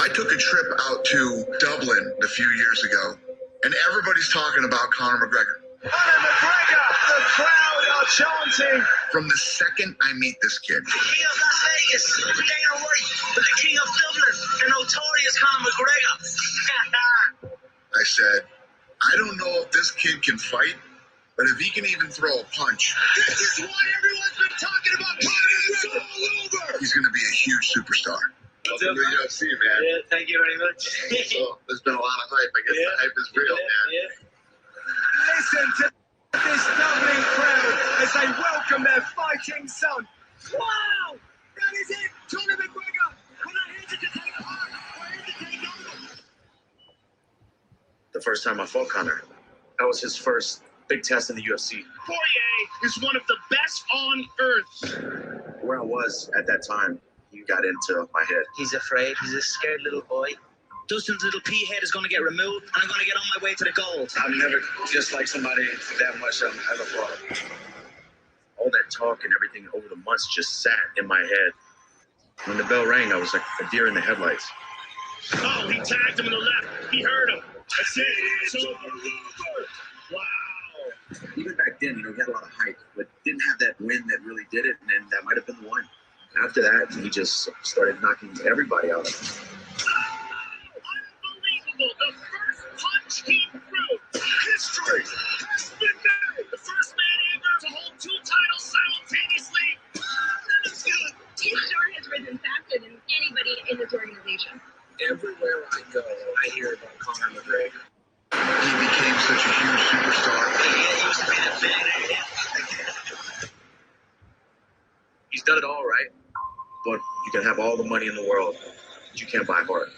I took a trip out to Dublin a few years ago, and everybody's talking about Conor McGregor. Conor McGregor! The crowd are chanting. From the second I meet this kid. The king of Las Vegas, Dana White, but the king of Dublin, the notorious Conor McGregor. I said, I don't know if this kid can fight, but if he can even throw a punch. This is why everyone's been talking about Conor McGregor all over. He's going to be a huge superstar. Welcome to the UFC, man. Yeah, thank you very much. So, there's been a lot of hype. I guess the hype is real, man. Listen to this Dublin crowd as they welcome their fighting son. Wow! That is it! Conor McGregor! We're not here to take part. We're here to take over. The first time I fought Conor, that was his first big test in the UFC. Poirier is one of the best on earth. Where I was at that time, he got into my head. He's afraid. He's a scared little boy. Dustin's little pea head is going to get removed, and I'm going to get on my way to the gold. I've never disliked somebody that much I've ever fought. All that talk and everything over the months just sat in my head. When the bell rang, I was like a deer in the headlights. Oh, he tagged him in the left. He heard him. That's it. It's over. Wow. Even back then, he had a lot of hype, but didn't have that win that really did it, and then that might have been the one. After that, he just started knocking everybody out. Unbelievable. The first punch he threw. History has been made. The first man ever to hold two titles simultaneously. That is good. His star has risen faster than anybody in this organization. Everywhere I go, I hear about Conor McGregor. He became such a huge superstar. He's done it all right, but you can have all the money in the world, but you can't buy heart.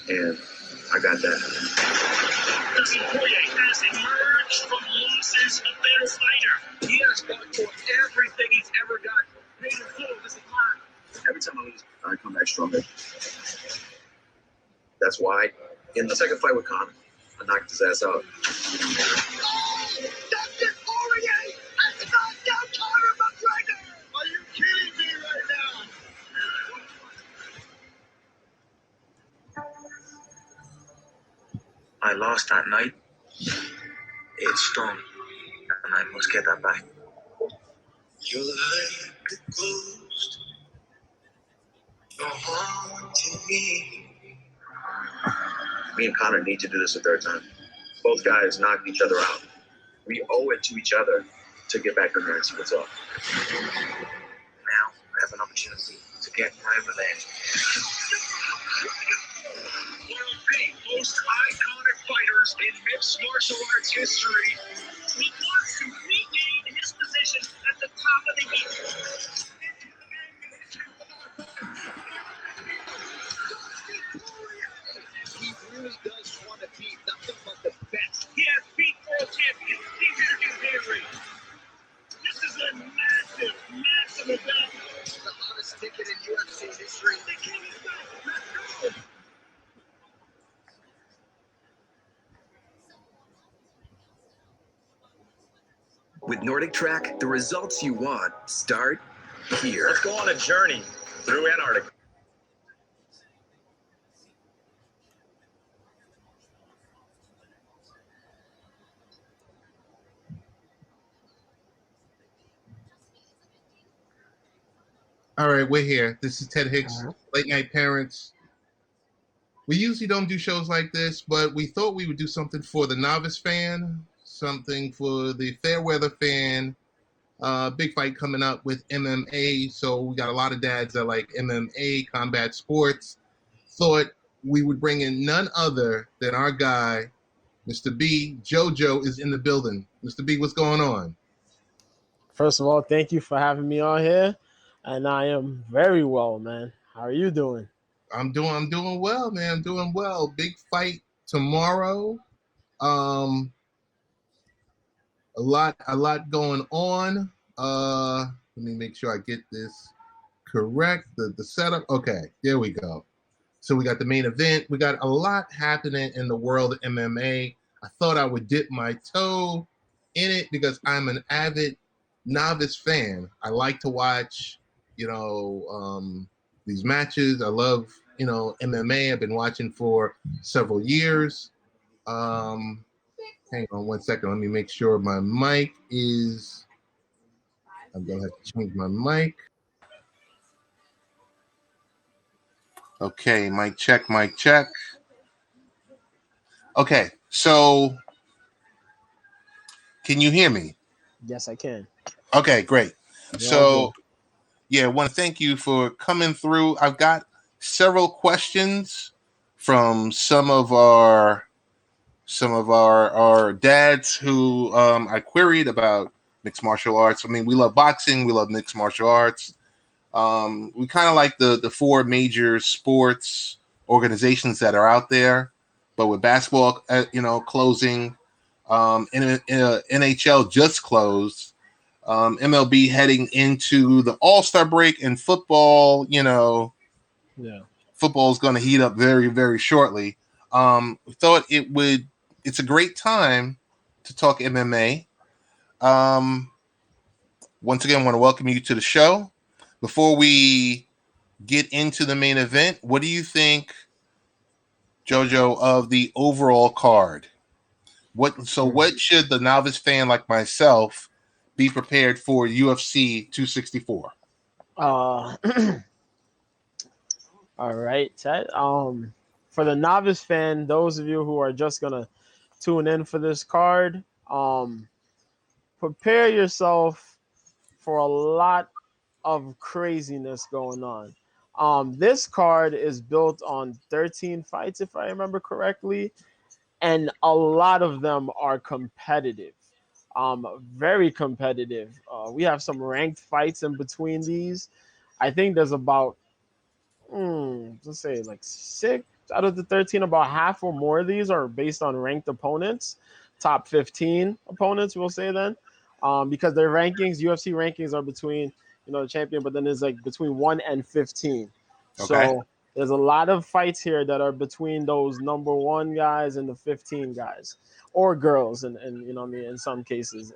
And I got that. Dustin Poirier has emerged from losses a better fighter. He has fought for everything he's ever done. Paid in full. This is mine. Every time I lose, I come back stronger. That's why, in the second fight with Conor, I knocked his ass out. Dustin Poirier has knocked out Conor McGregor. Are you kidding me right now? I lost that night. It stung, and I must get that back. You're like the ghost. You're haunting me. Me and Conor need to do this a third time. Both guys knocked each other out. We owe it to each other to get back in there and see what's up. Now I have an opportunity to get my revenge. One of the most iconic fighters in mixed martial arts history. He wants to regain his position at the top of the heap. He really does want to be nothing but the best. He has beat world champions. He's introduced Henry. This is a massive, massive event. The hottest ticket in UFC history. The king is back. Let's go. With Nordic Track, the results you want start here. Let's go on a journey through Antarctica. All right, we're here. This is Ted Hicks, Late Night Parents. We usually don't do shows like this, but we thought we would do something for the novice fan, something for the fair weather fan. Big fight coming up with MMA, so we got a lot of dads that like MMA, combat sports. Thought we would bring in none other than our guy, Mr. B. JoJo is in the building. Mr. B, what's going on? First of all, thank you for having me on here. And I am very well, man. How are you doing? I'm doing well, man. I'm doing well. Big fight tomorrow. A lot going on. Let me make sure I get this correct. The setup. Okay, there we go. So we got the main event. We got a lot happening in the world of MMA. I thought I would dip my toe in it because I'm an avid novice fan. I like to watch, these matches. I love MMA. I've been watching for several years. Hang on 1 second. Let me make sure my mic is. I'm gonna have to change my mic. Okay, mic check, mic check. Okay, so can you hear me? Yes, I can. Okay, great. You're all good. So, yeah, I want to thank you for coming through. I've got several questions from some of our dads who I queried about mixed martial arts. I mean, we love boxing, we love mixed martial arts. We kind of like the four major sports organizations that are out there, but with basketball, closing, NHL just closed, MLB heading into the All-Star break, and football, Yeah. football is going to heat up very, very shortly. We thought it's a great time to talk MMA. Once again, I want to welcome you to the show. Before we get into the main event, what do you think, Jojo, of the overall card? What should the novice fan like myself be prepared for UFC 264? All right, Ted. For the novice fan, those of you who are just gonna tune in for this card, prepare yourself for a lot of craziness going on. This card is built on 13 fights, if I remember correctly, and a lot of them are competitive. Very competitive. We have some ranked fights in between these. I think there's about let's say like 6 out of the 13, about half or more of these are based on ranked opponents, top 15 opponents, we'll say then, because their rankings, UFC rankings are between, the champion, but then there's like between 1 and 15. Okay. So there's a lot of fights here that are between those number 1 guys and the 15 guys or girls, and you know what I mean, in some cases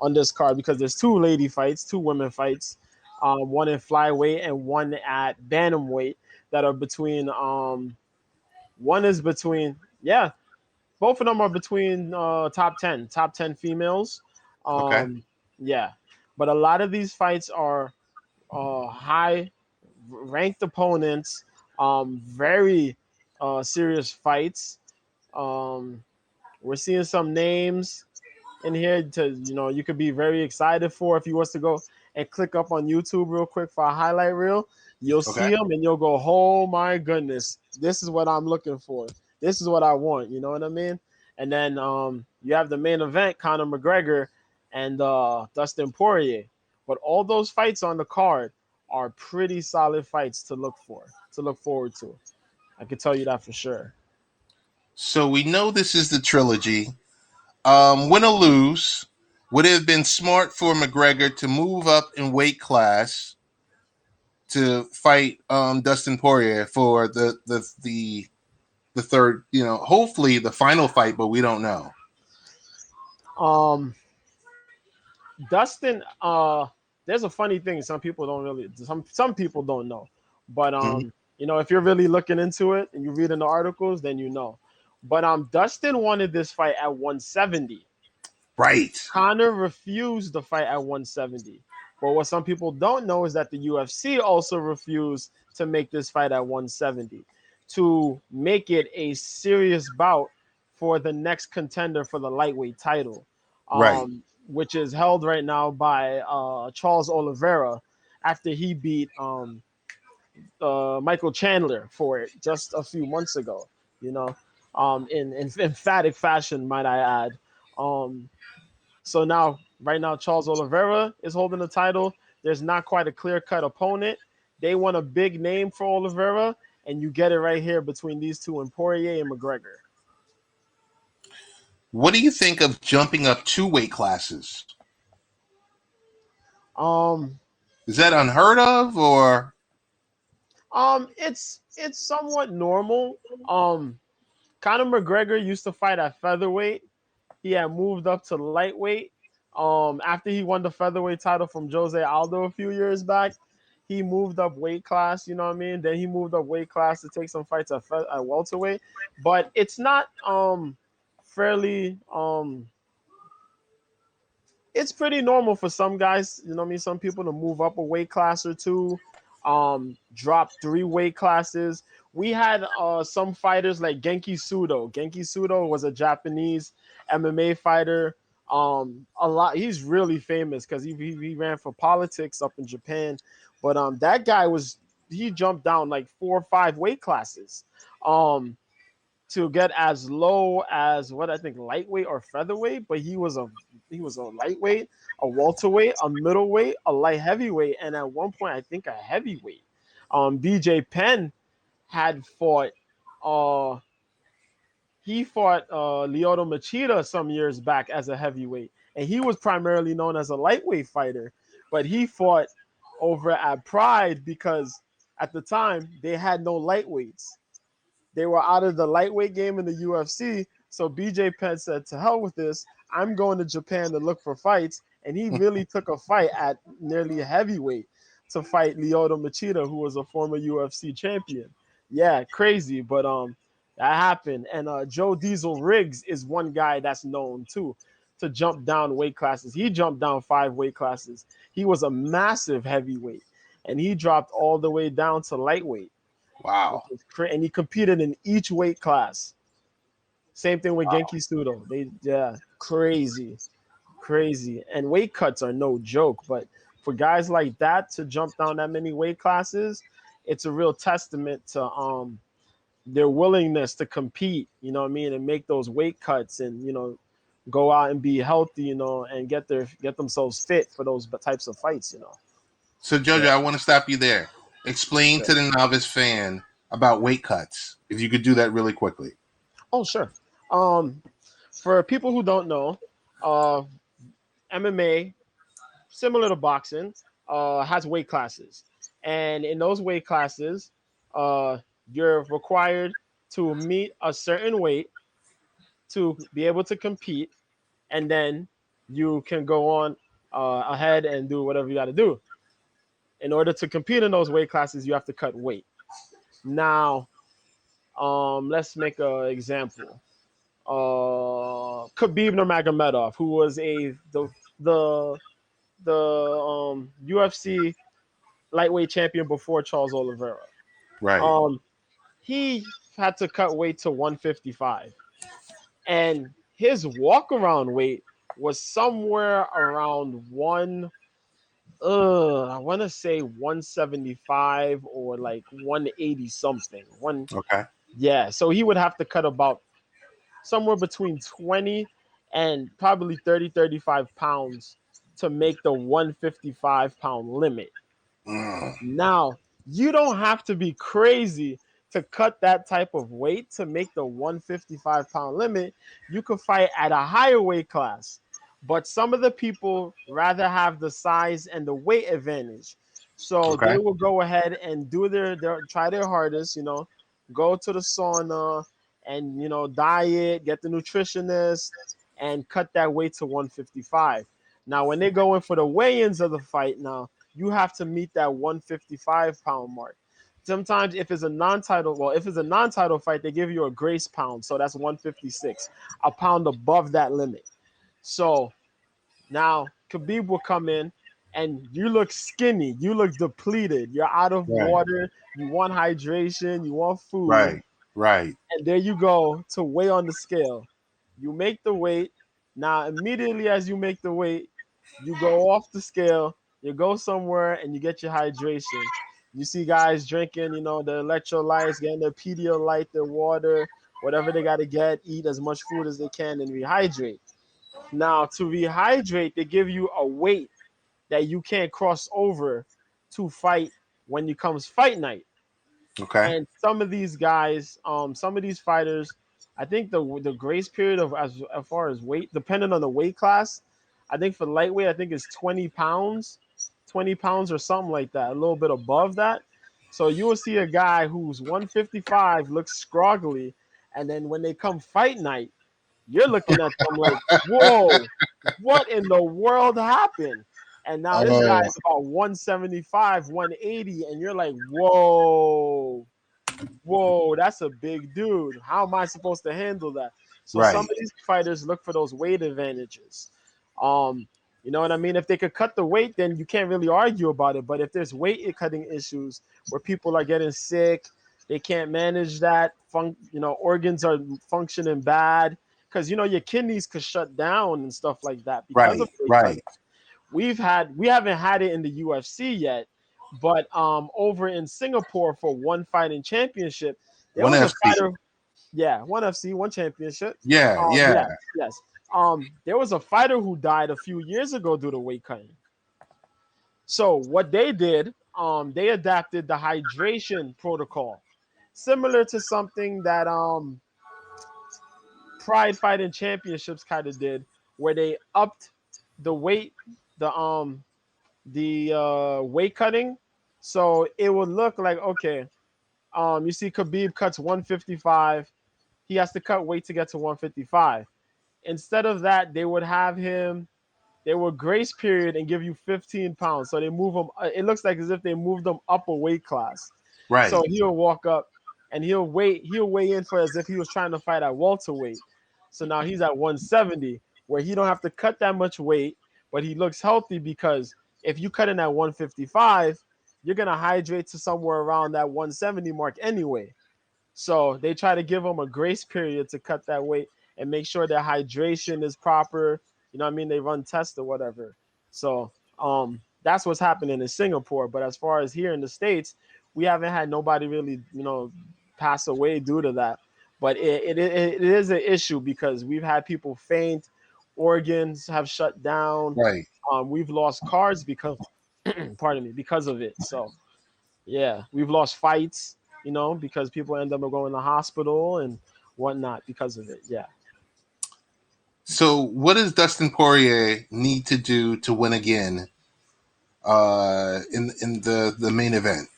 on this card, because there's 2 lady fights, 2 women fights, one in flyweight and one at bantamweight, that are between one is between, yeah, both of them are between top 10 females. Okay. Yeah, but a lot of these fights are high ranked opponents, very serious fights. We're seeing some names in here you could be very excited for. If you was to go and click up on YouTube real quick for a highlight reel, you'll Okay. see them and you'll go, oh my goodness, this is what I'm looking for. This is what I want. You know what I mean? And then you have the main event, Conor McGregor and Dustin Poirier. But all those fights on the card are pretty solid fights to look forward to. I can tell you that for sure. So we know this is the trilogy. Win or lose, would it have been smart for McGregor to move up in weight class to fight Dustin Poirier for the third, hopefully the final fight, but we don't know. Um, Dustin, there's a funny thing. Some people don't know, but Mhm. if you're really looking into it and you read in the articles, then you know. But Dustin wanted this fight at 170. Right. Conor refused the fight at 170. But what some people don't know is that the UFC also refused to make this fight at 170 to make it a serious bout for the next contender for the lightweight title, Right. which is held right now by Charles Oliveira after he beat Michael Chandler for it just a few months ago, in emphatic fashion, might I add. So right now, Charles Oliveira is holding the title. There's not quite a clear-cut opponent. They want a big name for Oliveira, and you get it right here between these two, and Poirier and McGregor. What do you think of jumping up 2 weight classes? Um, Is that unheard of, or? it's somewhat normal. Conor McGregor used to fight at featherweight. He had moved up to lightweight. After he won the featherweight title from Jose Aldo a few years back, he moved up weight class. You know what I mean? Then he moved up weight class to take some fights at welterweight. But it's not fairly it's pretty normal for some guys, you know what I mean, some people to move up a weight class or two, drop 3 weight classes. We had some fighters like Genki Sudo. Genki Sudo was a Japanese MMA fighter. A lot he's really famous because he ran for politics up in Japan. But that guy he jumped down like 4 or 5 weight classes. To get as low as what I think lightweight or featherweight, but he was a lightweight, a welterweight, a middleweight, a light heavyweight, and at one point I think a heavyweight. BJ Penn had fought uh he fought Lyoto Machida some years back as a heavyweight, and he was primarily known as a lightweight fighter, but he fought over at Pride because at the time they had no lightweights. They were out of the lightweight game in the UFC. So BJ Penn said, to hell with this. I'm going to Japan to look for fights. And he really took a fight at nearly heavyweight to fight Lyoto Machida, who was a former UFC champion. Yeah, crazy. But that happened. And Joe Diesel Riggs is one guy that's known too to jump down weight classes. He jumped down 5 weight classes. He was a massive heavyweight. And he dropped all the way down to lightweight. Wow. And he competed in each weight class. Same thing with Genki Sudo. Crazy. And weight cuts are no joke. But for guys like that to jump down that many weight classes, it's a real testament to their willingness to compete. You know what I mean, and make those weight cuts, and go out and be healthy. And get themselves fit for those types of fights. So Jojo, I want to stop you there. Explain to the novice fan about weight cuts, if you could do that really quickly. Oh, sure. For people who don't know, MMA, similar to boxing, has weight classes, and in those weight classes, you're required to meet a certain weight to be able to compete, and then you can go on ahead and do whatever you got to do. In order to compete in those weight classes, you have to cut weight. Now, let's make an example. Khabib Nurmagomedov, who was the UFC lightweight champion before Charles Oliveira. Right. He had to cut weight to 155, and his walk around weight was somewhere around I want to say 175 or like 180 something. Okay. Yeah, so he would have to cut about somewhere between 20 and probably 35 pounds to make the 155-pound limit. Now, you don't have to be crazy to cut that type of weight to make the 155-pound limit. You could fight at a higher weight class, but some of the people rather have the size and the weight advantage. So they will go ahead and do try their hardest, go to the sauna and, diet, get the nutritionist, and cut that weight to 155. Now, when they go in for the weigh-ins of the fight now, you have to meet that 155-pound mark. Sometimes if it's a non-title fight, they give you a grace pound. So that's 156, a pound above that limit. So now Khabib will come in and you look skinny. You look depleted. You're out of water. You want hydration. You want food. Right. And there you go to weigh on the scale. You make the weight. Now, immediately as you make the weight, you go off the scale. You go somewhere and you get your hydration. You see guys drinking, the electrolytes, getting their Pedialyte, their water, whatever they got to get, eat as much food as they can and rehydrate. Now, to rehydrate, they give you a weight that you can't cross over to fight when it comes fight night. Okay. And some of these guys, some of these fighters, I think the grace period of as far as weight, depending on the weight class, I think for lightweight, I think it's 20 pounds or something like that, a little bit above that. So you will see a guy who's 155 looks scroggly, and then when they come fight night, you're looking at them like, whoa, what in the world happened? And now this guy is about 175, 180, and you're like, whoa, that's a big dude. How am I supposed to handle that? So some of these fighters look for those weight advantages. You know what I mean? If they could cut the weight, then you can't really argue about it. But if there's weight cutting issues where people are getting sick, they can't manage that. Organs are functioning bad because your kidneys could shut down and stuff like that because of weight cutting. We haven't had it in the UFC yet, but over in Singapore for one fighting championship, there was a fighter. Yeah, one FC, one championship. Yes. There was a fighter who died a few years ago due to weight cutting. So what they did, they adapted the hydration protocol, similar to something that Pride Fighting Championships kind of did, where they upped the weight, the weight cutting, so it would look like, okay, you see Khabib cuts 155, he has to cut weight to get to 155. Instead of that, they would grace period and give you 15 pounds. So they move him. It looks like as if they moved him up a weight class. So he'll walk up and he'll weigh in for as if he was trying to fight at welterweight. So now he's at 170, where he don't have to cut that much weight, but he looks healthy because if you cut in at 155, you're gonna hydrate to somewhere around that 170 mark anyway. So they try to give him a grace period to cut that weight and make sure their hydration is proper. You know what I mean? They run tests or whatever. So that's what's happening in Singapore. But as far as here in the States, we haven't had nobody really, pass away due to that. But it is an issue because we've had people faint, organs have shut down. We've lost cars because, pardon me, because of it. So, yeah, we've lost fights, because people end up going to the hospital and whatnot because of it. Yeah. So, what does Dustin Poirier need to do to win again in the main event?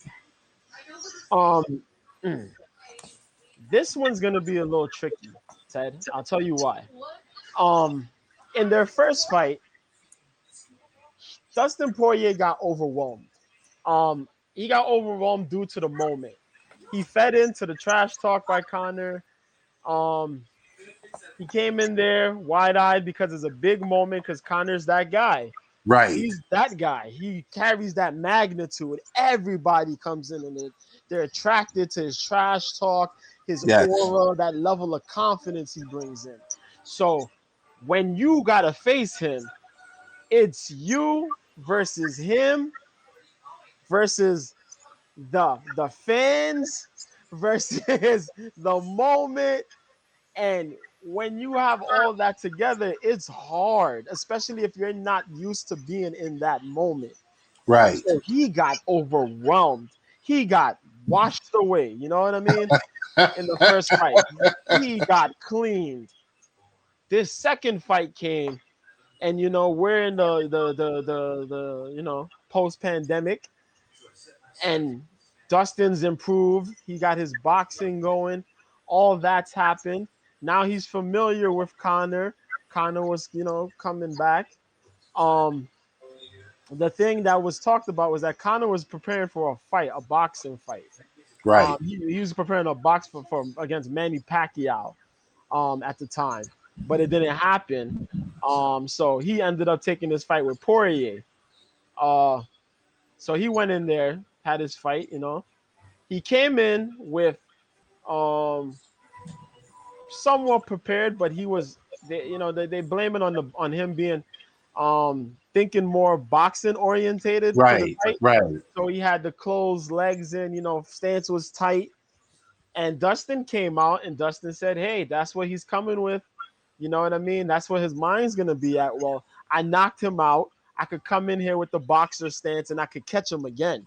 This one's gonna be a little tricky, Ted. I'll tell you why. In their first fight, Dustin Poirier got overwhelmed. He got overwhelmed due to the moment. He fed into the trash talk by Conor. He came in there wide-eyed because it's a big moment because Conor's that guy. He's that guy. He carries that magnitude. Everybody comes in and they're attracted to his trash talk, his aura, that level of confidence he brings in. So when you got to face him, it's you versus him versus the fans versus the moment. And when you have all that together, it's hard, especially if you're not used to being in that moment. So he got overwhelmed. He got washed away. You know what I mean? In the first fight, he got cleaned. This second fight came, and we're in the post pandemic, and Dustin's improved. He got his boxing going. All that's happened. Now he's familiar with Conor. Conor was, coming back. The thing that was talked about was that Conor was preparing for a fight, a boxing fight. He was preparing a box for against Manny Pacquiao at the time, but it didn't happen. So he ended up taking this fight with Poirier. So he went in there, had his fight. He came in with somewhat prepared, but he was they blame it on him being thinking more boxing orientated for the fight. So he had the closed legs in, stance was tight. And Dustin came out and Dustin said, hey, that's what he's coming with. You know what I mean? That's what his mind's gonna be at. Well, I knocked him out. I could come in here with the boxer stance and I could catch him again.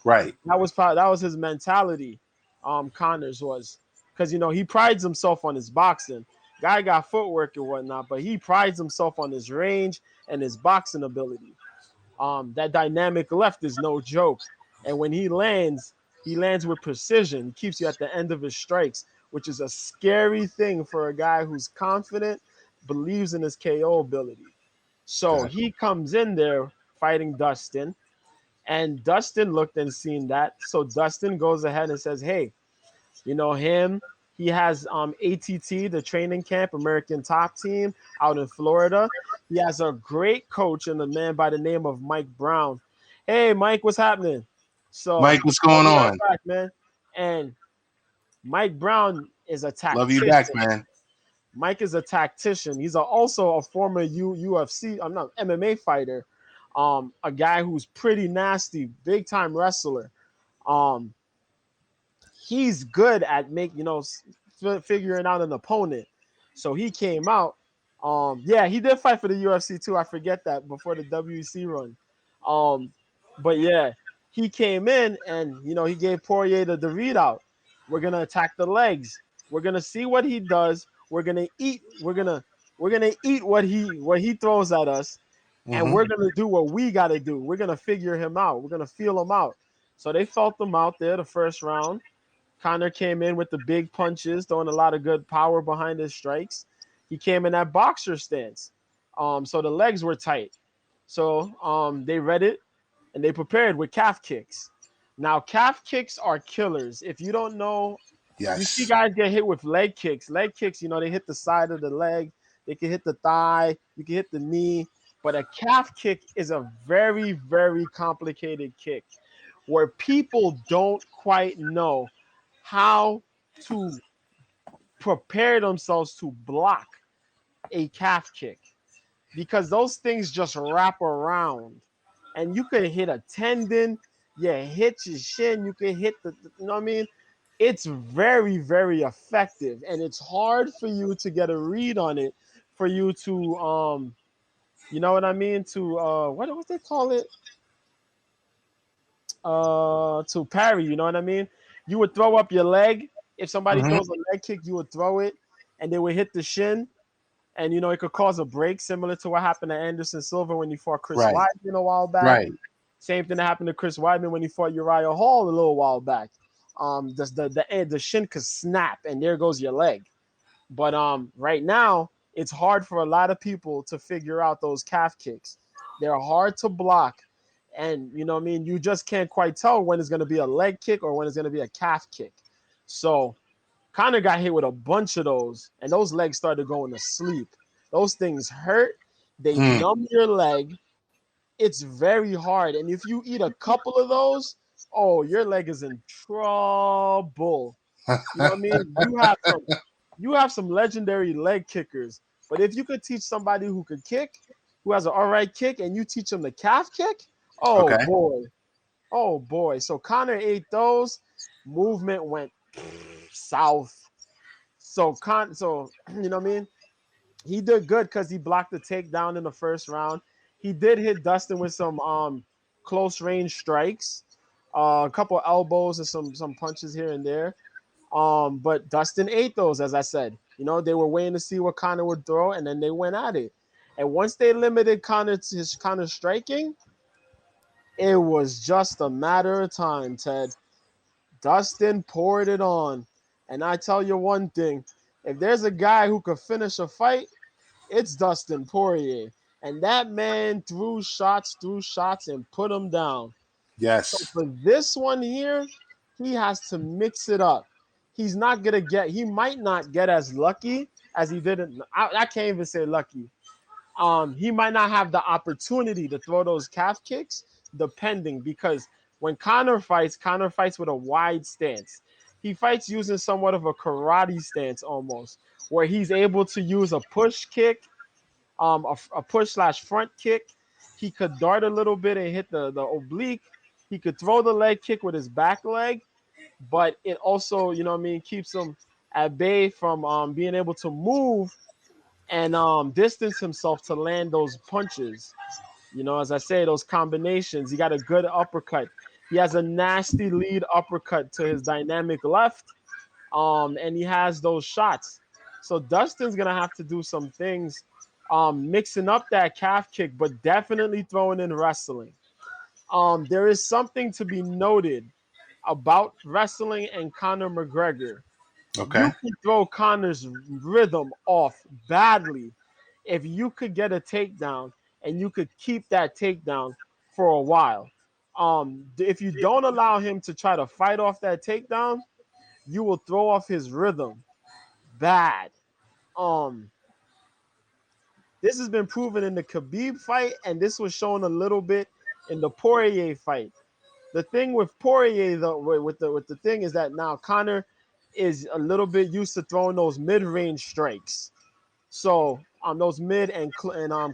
That was his mentality. Conor's was because he prides himself on his boxing. Guy got footwork and whatnot, but he prides himself on his range and his boxing ability. That dynamic left is no joke, and when he lands with precision. He keeps you at the end of his strikes, which is a scary thing for a guy who's confident, believes in his KO ability. So he comes in there fighting Dustin. And Dustin looked and seen that. So Dustin goes ahead and says, hey, you know him. He has ATT, the training camp, American Top Team out in Florida. He has a great coach and a man by the name of Mike Brown. Hey, Mike, what's happening? So Mike, what's I'll going be right on? back, man. And Mike Brown is a Love you tactician. back, man. Mike is a tactician. He's also a former UFC, I'm not MMA fighter, a guy who's pretty nasty, big time wrestler. Um, he's good at figuring out an opponent. So he came out. Yeah, he did fight for the UFC too. I forget that before the WEC run. But yeah, he came in and he gave Poirier the readout. We're gonna attack the legs. We're gonna see what he does. We're gonna eat. We're gonna eat what he throws at us, and we're gonna do what we gotta do. We're gonna figure him out. We're gonna feel him out. So they felt him out there the first round. Conor came in with the big punches, throwing a lot of good power behind his strikes. He came in that boxer stance. So the legs were tight. So they read it and they prepared with calf kicks. Now, calf kicks are killers. If you don't know, you see Yes. guys get hit with leg kicks. Leg kicks, they hit the side of the leg. They can hit the thigh. You can hit the knee. But a calf kick is a very, very complicated kick where people don't quite know how to prepare themselves to block a calf kick because those things just wrap around and you can hit a tendon, you hit your shin, you can hit you know what I mean? It's very, very effective and it's hard for you to get a read on it for you to you know what I mean? To what they call it? To parry, you know what I mean? You would throw up your leg. If somebody Mm-hmm. throws a leg kick, you would throw it and they would hit the shin. And it could cause a break, similar to what happened to Anderson Silva when he fought Chris Right. Weidman a while back. Right. Same thing that happened to Chris Weidman when he fought Uriah Hall a little while back. The shin could snap and there goes your leg. But right now, it's hard for a lot of people to figure out those calf kicks. They're hard to block. And you know what I mean? You just can't quite tell when it's going to be a leg kick or when it's going to be a calf kick. So Conor got hit with a bunch of those, and those legs started going to sleep. Those things hurt. They numb your leg. It's very hard. And if you eat a couple of those, oh, your leg is in trouble. You know what I mean? You have some legendary leg kickers. But if you could teach somebody who could kick, who has an all right kick, and you teach them the calf kick, oh Okay. boy. Oh boy. So Conor ate those. Movement went south. So you know what I mean? He did good because he blocked the takedown in the first round. He did hit Dustin with some close range strikes, a couple elbows and some punches here and there. But Dustin ate those, as I said. They were waiting to see what Conor would throw, and then they went at it. And once they limited his striking, it was just a matter of time, Ted. Dustin poured it on. And I tell you one thing, if there's a guy who could finish a fight, it's Dustin Poirier. And that man threw shots, and put him down. So Yes. for this one here, he has to mix it up. He might not get as lucky as he did. I can't even say lucky. He might not have the opportunity to throw those calf kicks, depending, because when Conor fights with a wide stance. He fights using somewhat of a karate stance almost, where he's able to use a push kick, a push / front kick. He could dart a little bit and hit the oblique. He could throw the leg kick with his back leg, but it also, keeps him at bay from being able to move and distance himself to land those punches. As I say, those combinations. He got a good uppercut. He has a nasty lead uppercut to his dynamic left, and he has those shots. So Dustin's gonna have to do some things, mixing up that calf kick, but definitely throwing in wrestling. There is something to be noted about wrestling and Conor McGregor. Okay. You can throw Conor's rhythm off badly if you could get a takedown and you could keep that takedown for a while. If you don't allow him to try to fight off that takedown, you will throw off his rhythm bad. Um, this has been proven in the Khabib fight, and this was shown a little bit in the Poirier fight. The thing with Poirier, though, with the thing is that now Conor is a little bit used to throwing those mid-range strikes. So those mid and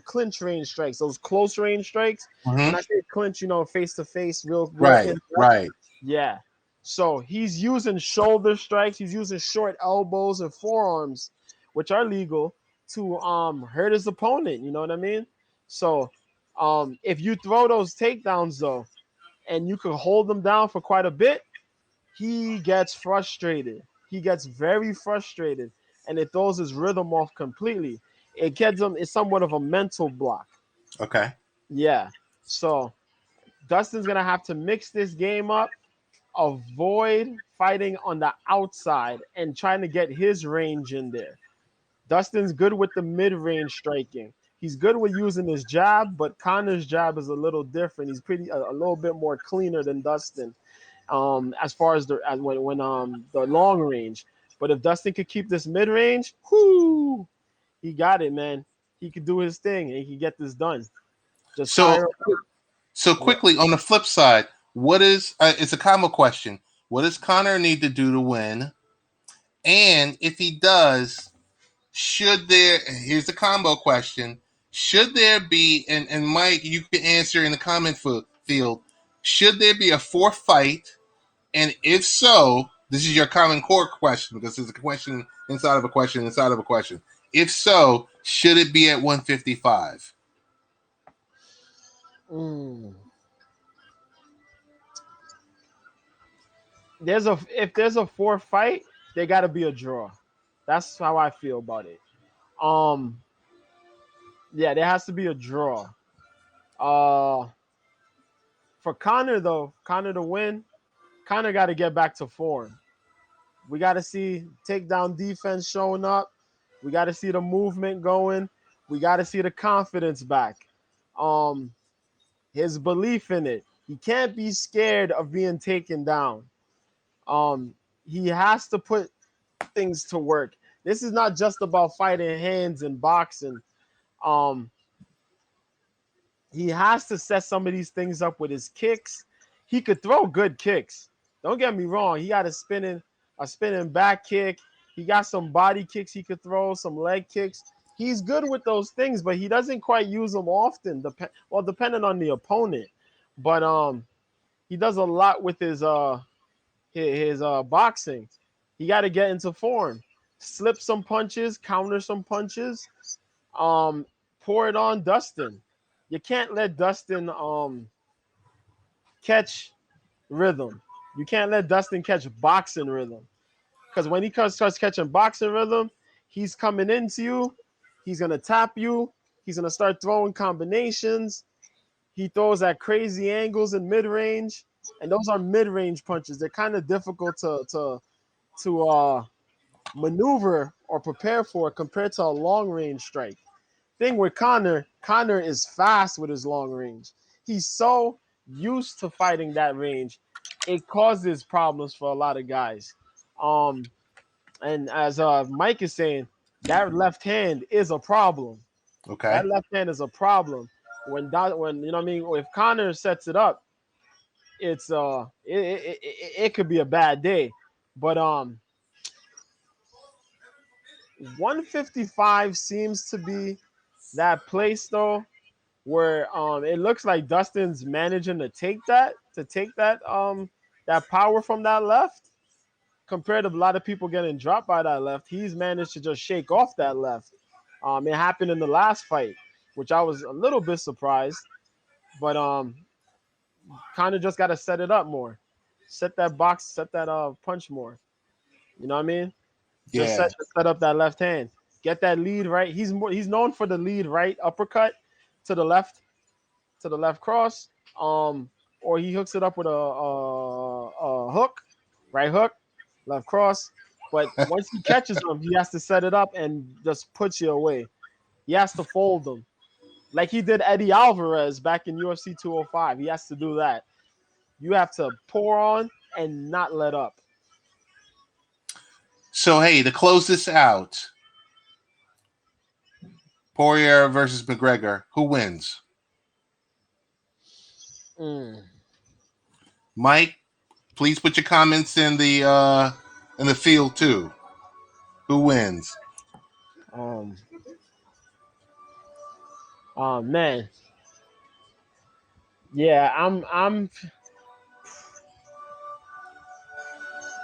clinch range strikes, those close range strikes. When Hmm. I say clinch, face to face, real Right, in depth. right. Yeah. So he's using shoulder strikes, he's using short elbows and forearms, which are legal, to hurt his opponent. You know what I mean? So if you throw those takedowns though, and you can hold them down for quite a bit, he gets frustrated. He gets very frustrated, and it throws his rhythm off completely. It gets him. It's somewhat of a mental block. Okay. Yeah. So Dustin's gonna have to mix this game up, avoid fighting on the outside, and trying to get his range in there. Dustin's good with the mid-range striking. He's good with using his jab, but Connor's jab is a little different. He's a little bit more cleaner than Dustin. As far as when the long range. But if Dustin could keep this mid range, whoo, he got it, man. He could do his thing and he could get this done. Just So fire. so Yeah. quickly on the flip side, what is it's a combo question. What does Connor need to do to win? And if he does, should there? Here's the combo question: should there be? And Mike, you can answer in the comment field. Should there be a fourth fight? And if so, this is your common core question because it's a question inside of a question inside of a question. If so, should it be at 155? Mm. If there's a fourth fight, there got to be a draw. That's how I feel about it. Um, yeah, there has to be a draw. Uh, for Connor though, Connor to win, Connor got to get back to form. We got to see takedown defense showing up. We got to see the movement going. We got to see the confidence back. Um, his belief in it. He can't be scared of being taken down. Um, he has to put things to work. This is not just about fighting hands and boxing. Um, he has to set some of these things up with his kicks. He could throw good kicks. Don't get me wrong. He got a spinning back kick. He got some body kicks he could throw, some leg kicks. He's good with those things, but he doesn't quite use them often. Depending on the opponent. But he does a lot with his boxing. He got to get into form, slip some punches, counter some punches, um, pour it on Dustin. You can't let Dustin catch rhythm. You can't let Dustin catch boxing rhythm. Because when he starts catching boxing rhythm, he's coming into you. He's gonna tap you. He's gonna start throwing combinations. He throws at crazy angles in mid range, and those are mid range punches. They're kind of difficult to maneuver or prepare for compared to a long range strike. Thing with Connor is fast with his long range. He's so used to fighting that range, it causes problems for a lot of guys. Um, and as Mike is saying, that left hand is a problem. Okay. That left hand is a problem. When you know what I mean, if Connor sets it up, it could be a bad day. But 155 seems to be that place though where it looks like Dustin's managing to take that power from that left compared to a lot of people getting dropped by that left. He's managed to just shake off that left. It happened in the last fight, which I was a little bit surprised, but kind of just got to set it up more, set that punch more. You know what I mean? Just Yeah. set up that left hand. Get that lead right. He's known for the lead right uppercut to the left cross. Or he hooks it up with a hook, right hook, left cross. But once he catches him, he has to set it up and just put you away. He has to fold them. like he did Eddie Alvarez back in UFC 205. He has to do that. You have to pour on and not let up. So hey, to close this out, Poirier versus McGregor, who wins? Mike, please put your comments in the field too. Who wins? Oh man. Yeah, I'm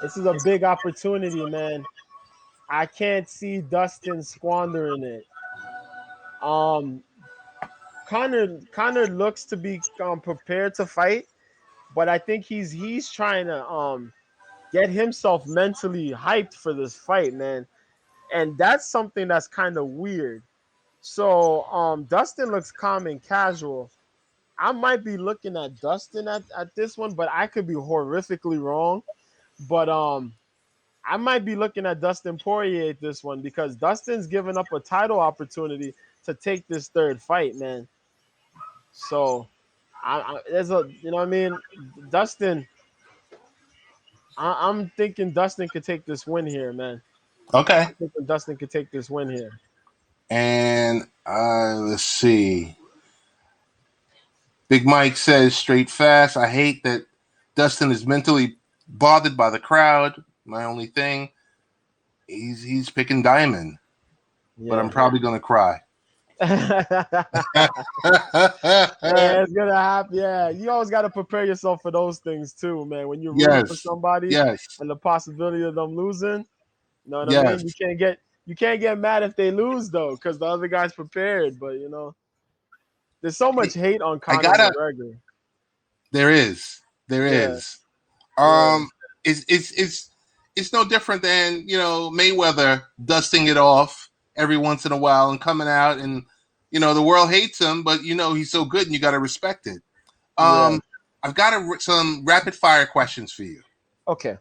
this is a big opportunity, man. I can't see Dustin squandering it. Um Connor looks to be prepared to fight, but I think he's trying to get himself mentally hyped for this fight, man. And that's something that's kind of weird. So Dustin looks calm and casual. I might be looking at Dustin at this one, but I could be horrifically wrong. But I might be looking at Dustin Poirier at this one because Dustin's given up a title opportunity to take this third fight, man. So there's a, you know what I mean? Dustin, I'm thinking Dustin could take this win here, man. Okay. I'm thinking Dustin could take this win here. And let's see. Big Mike says straight fast. I hate that Dustin is mentally bothered by the crowd. My only thing, he's picking Diamond, but I'm probably gonna cry. Yeah, it's gonna happen. Yeah, you always got to prepare yourself for those things too, man. When you're rooting for somebody and the possibility of them losing, you know what I mean. You can't get mad if they lose though, because the other guy's prepared. But you know, there's so much hate on Conor McGregor. There is. It's no different than, you know, Mayweather dusting it off every once in a while and coming out, and you know the world hates him, but you know he's so good and you got to respect it. I've got some rapid fire questions for you. Okay.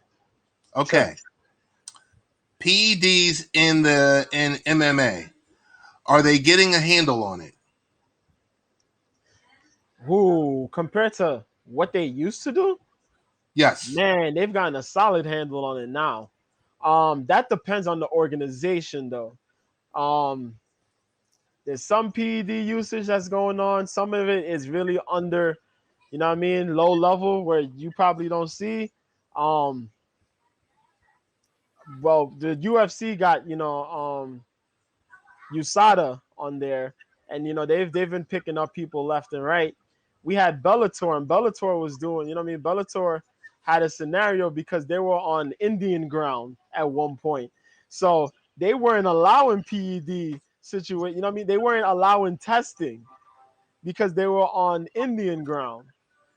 Sure. PEDs in MMA, are they getting a handle on it? Ooh, compared to what they used to do? Yes. Man, they've gotten a solid handle on it now. That depends on the organization though. There's some PED usage that's going on. Some of it is really under, you know what I mean, low level where you probably don't see. Well, the UFC got, you know, USADA on there, and you know they've been picking up people left and right. We had Bellator, and Bellator was doing, you know what I mean? Bellator had a scenario because they were on Indian ground at one point. So they weren't allowing PED situation, you know what I mean? They weren't allowing testing because they were on Indian ground,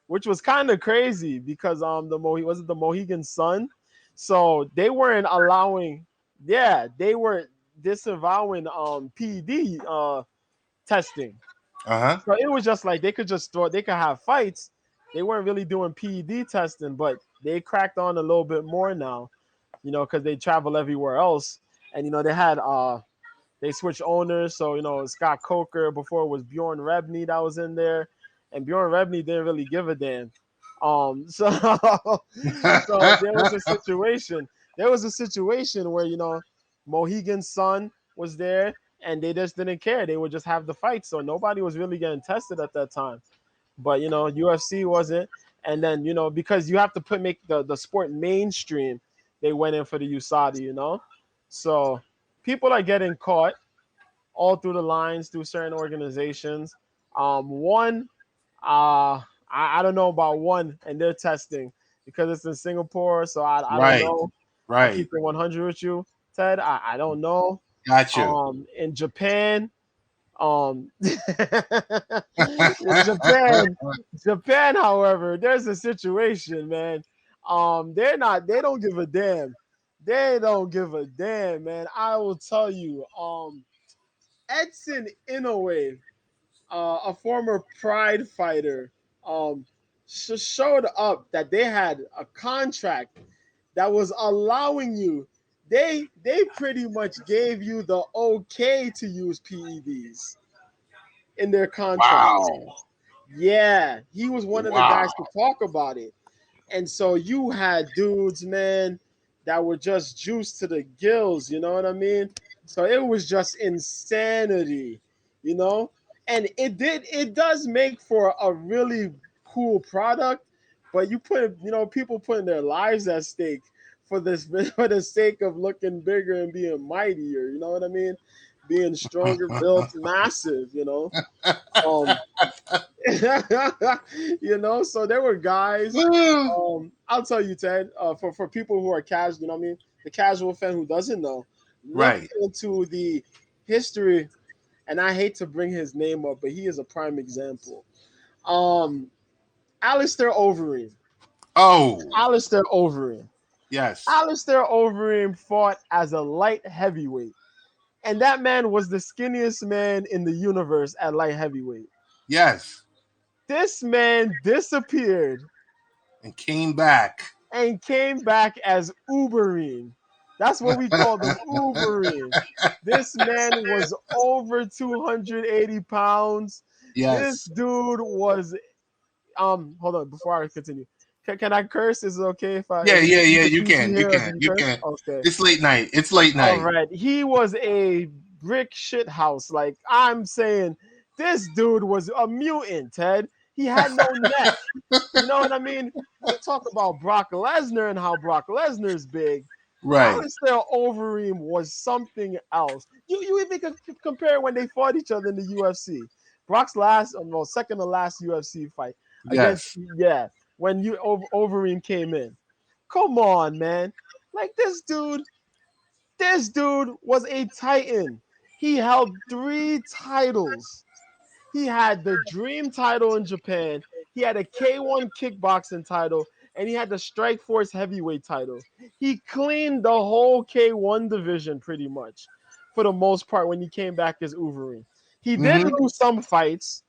which was kind of crazy because the Mohegan Sun. So they weren't allowing, they were disavowing PED testing. So it was just like they could have fights. They weren't really doing PED testing, but they cracked on a little bit more now, you know, because they travel everywhere else. And you know, they switched owners. So, you know, Scott Coker, before it was Bjorn Rebney that was in there. And Bjorn Rebney didn't really give a damn. So there was a situation. There was a situation where, you know, Mohegan's son was there and they just didn't care. They would just have the fight. So nobody was really getting tested at that time. But, you know, UFC wasn't. And then, you know, because you have to make the sport mainstream, they went in for the USADA, you know. So people are getting caught all through the lines through certain organizations. I don't know about one and their testing because it's in Singapore, so I don't know. Right. I'll keep it 100 with you, Ted. I don't know. Got you. In Japan, in Japan, however, there's a situation, man. They don't give a damn. They don't give a damn, man. I will tell you, Edson Inoue, a former Pride fighter, showed up that they had a contract that was allowing you. They pretty much gave you the okay to use PEDs. in their contracts. Wow. Yeah, he was one of the Wow. guys to talk about it. And so you had dudes, man, that were just juiced to the gills, you know what I mean? So it was just insanity, you know? And it does make for a really cool product, but people putting their lives at stake for this for the sake of looking bigger and being mightier, you know what I mean? Being stronger, built, massive, you know. Um so there were guys. I'll tell you, Ted, for people who are casual, you know what I mean? The casual fan who doesn't know, look Right. into the history, and I hate to bring his name up, but he is a prime example. Um, Alistair Overeem. Oh, Alistair Overeem. yes. Alistair Overeem fought as a light heavyweight, and that man was the skinniest man in the universe at light heavyweight. Yes. This man disappeared And came back. and came back as Uberine. That's what we called him, Uberine. This man was over 280 pounds. This Yes. dude was hold on before I continue. Can I curse? Is it okay if I Yeah, if yeah, keep yeah. it You PG can. You here or can. do you You curse? can. Okay. It's late night. It's late All night. right. He was a brick shit house. Like I'm saying, this dude was a mutant, Ted. He had no neck. You know what I mean? We talk about Brock Lesnar and how Brock Lesnar's big. Right. Alistair Overeem was something else. You even could compare when they fought each other in the UFC. Brock's second to last UFC fight against Yes. when Overeem came in. Come on, man! Like this dude was a titan. He held 3 titles. He had the Dream title in Japan. He had a K1 kickboxing title, and he had the Strikeforce heavyweight title. He cleaned the whole K1 division pretty much, for the most part, when he came back as Uvery. He did Mm-hmm. lose some fights.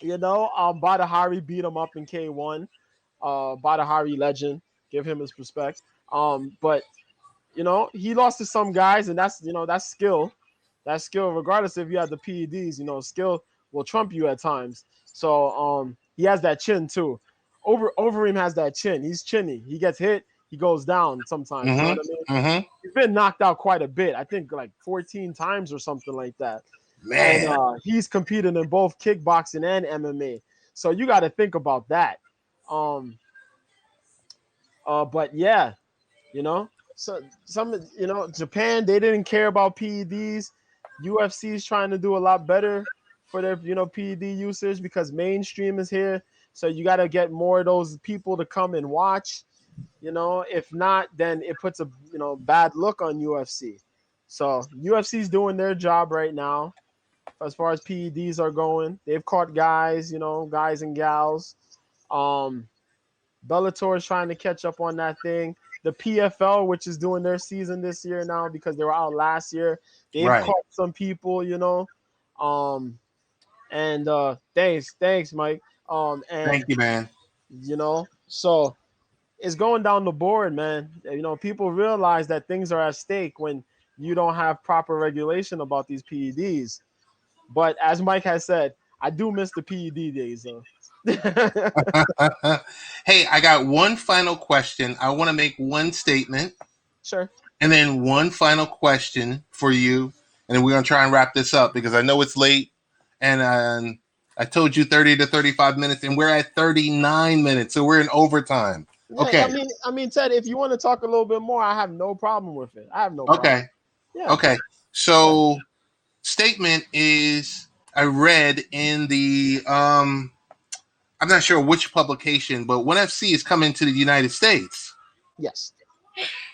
Badahari beat him up in K1. Badahari legend, give him his respect. But he lost to some guys, and that's skill. That skill, regardless if you have the PEDs, skill will trump you at times. So he has that chin too. Overeem has that chin. He's chinny. He gets hit, he goes down sometimes. You know what I mean? Mm-hmm. Mm-hmm. He's been knocked out quite a bit. I think like 14 times or something like that. And Man. he's competed in both kickboxing and MMA. So you got to think about that. But yeah, so Japan, they didn't care about PEDs. UFC is trying to do a lot better for their PED usage because mainstream is here. So you got to get more of those people to come and watch. If not, then it puts a bad look on UFC. So UFC is doing their job right now as far as PEDs are going. They've caught guys, guys and gals. Bellator is trying to catch up on that thing. The PFL, which is doing their season this year now because they were out last year, they've Right. caught some people, and thanks, Mike. Thank you, man. So it's going down the board, man. People realize that things are at stake when you don't have proper regulation about these PEDs. But as Mike has said, I do miss the PED days, though. Hey, I got one final question. I want to make one statement. Sure. And then one final question for you. And then we're going to try and wrap this up because I know it's late. And I told you 30 to 35 minutes, and we're at 39 minutes. So we're in overtime. Yeah, Okay. I mean, Ted, if you want to talk a little bit more, I have no problem with it. I have no problem. Okay. Yeah. Okay. So statement is I read in the I'm not sure which publication, but ONE FC is coming to the United States. Yes.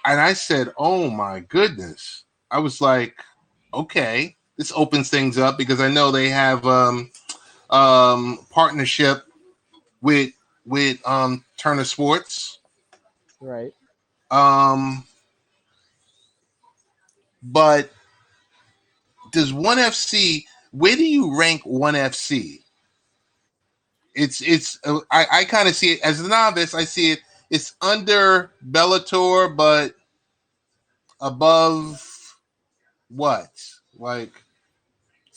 And I said, oh my goodness. I was like, okay, this opens things up because I know they have partnership with Turner Sports. Right. But does ONE FC, where do you rank ONE FC? It's I kind of see it as a novice. I see it's under Bellator, but above what? Like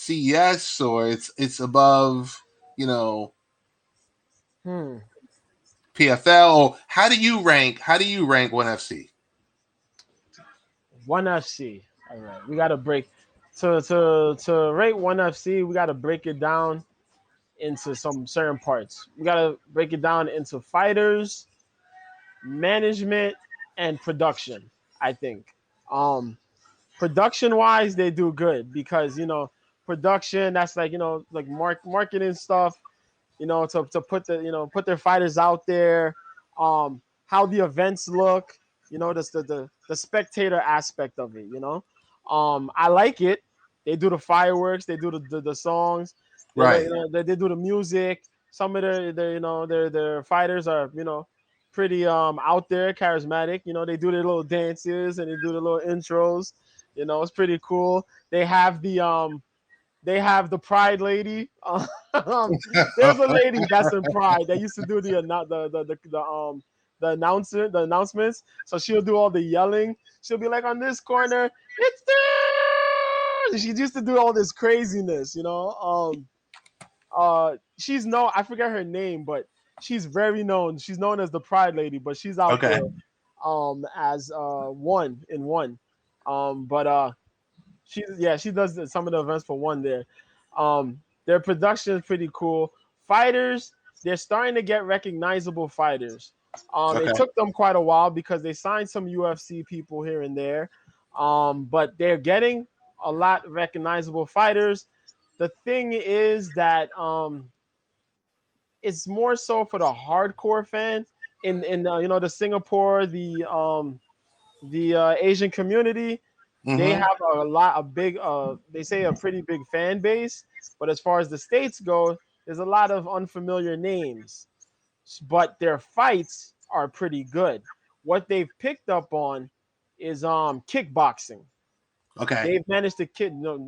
CES or it's above, you know, PFL? Or how do you rank ONE FC? ONE FC. All right, we got to break to rate ONE FC. We got to break it down into some certain parts. We got to break it down into fighters, management, and production. I think. Production wise, they do good because production. That's like like marketing stuff. To put put their fighters out there, how the events look, the spectator aspect of it, I like it. They do the fireworks, they do the songs, Right. they do the music. Some of their their fighters are pretty out there, charismatic. They do their little dances and they do the little intros. It's pretty cool. They have the Pride lady. There's a lady that's in Pride that used to do the announcements. So she'll do all the yelling. She'll be like on this corner, it's there. She used to do all this craziness, she's known. I forget her name, but she's very known. She's known as the Pride lady, but she's out there as one in one. But she does some of the events for ONE there. Their production is pretty cool. Fighters, they're starting to get recognizable fighters. It took them quite a while because they signed some UFC people here and there, but they're getting a lot of recognizable fighters. The thing is that it's more so for the hardcore fan in the Singapore, the Asian community. They have they say a pretty big fan base, but as far as the States go, there's a lot of unfamiliar names, but their fights are pretty good. What they've picked up on is kickboxing. Okay. They've managed to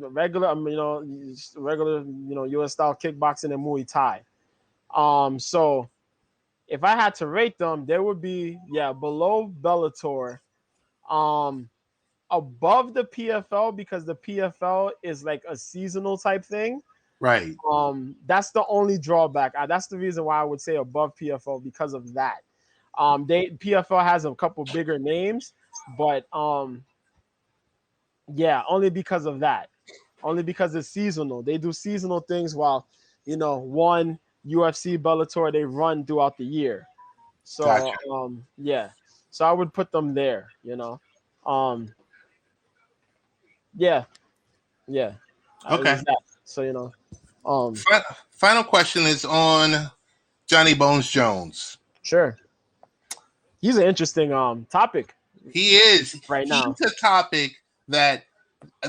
regular US style kickboxing and Muay Thai. So if I had to rate them, there would be below Bellator, above the PFL because the PFL is like a seasonal type thing. Right. That's the only drawback. That's the reason why I would say above PFL because of that. PFL has a couple bigger names, but only because of that. Only because it's seasonal. They do seasonal things while ONE, UFC, Bellator, they run throughout the year. So Gotcha. So I would put them there. Yeah. Okay. So Final question is on Johnny Bones Jones. Sure. He's an interesting topic. He is right now. He's a topic that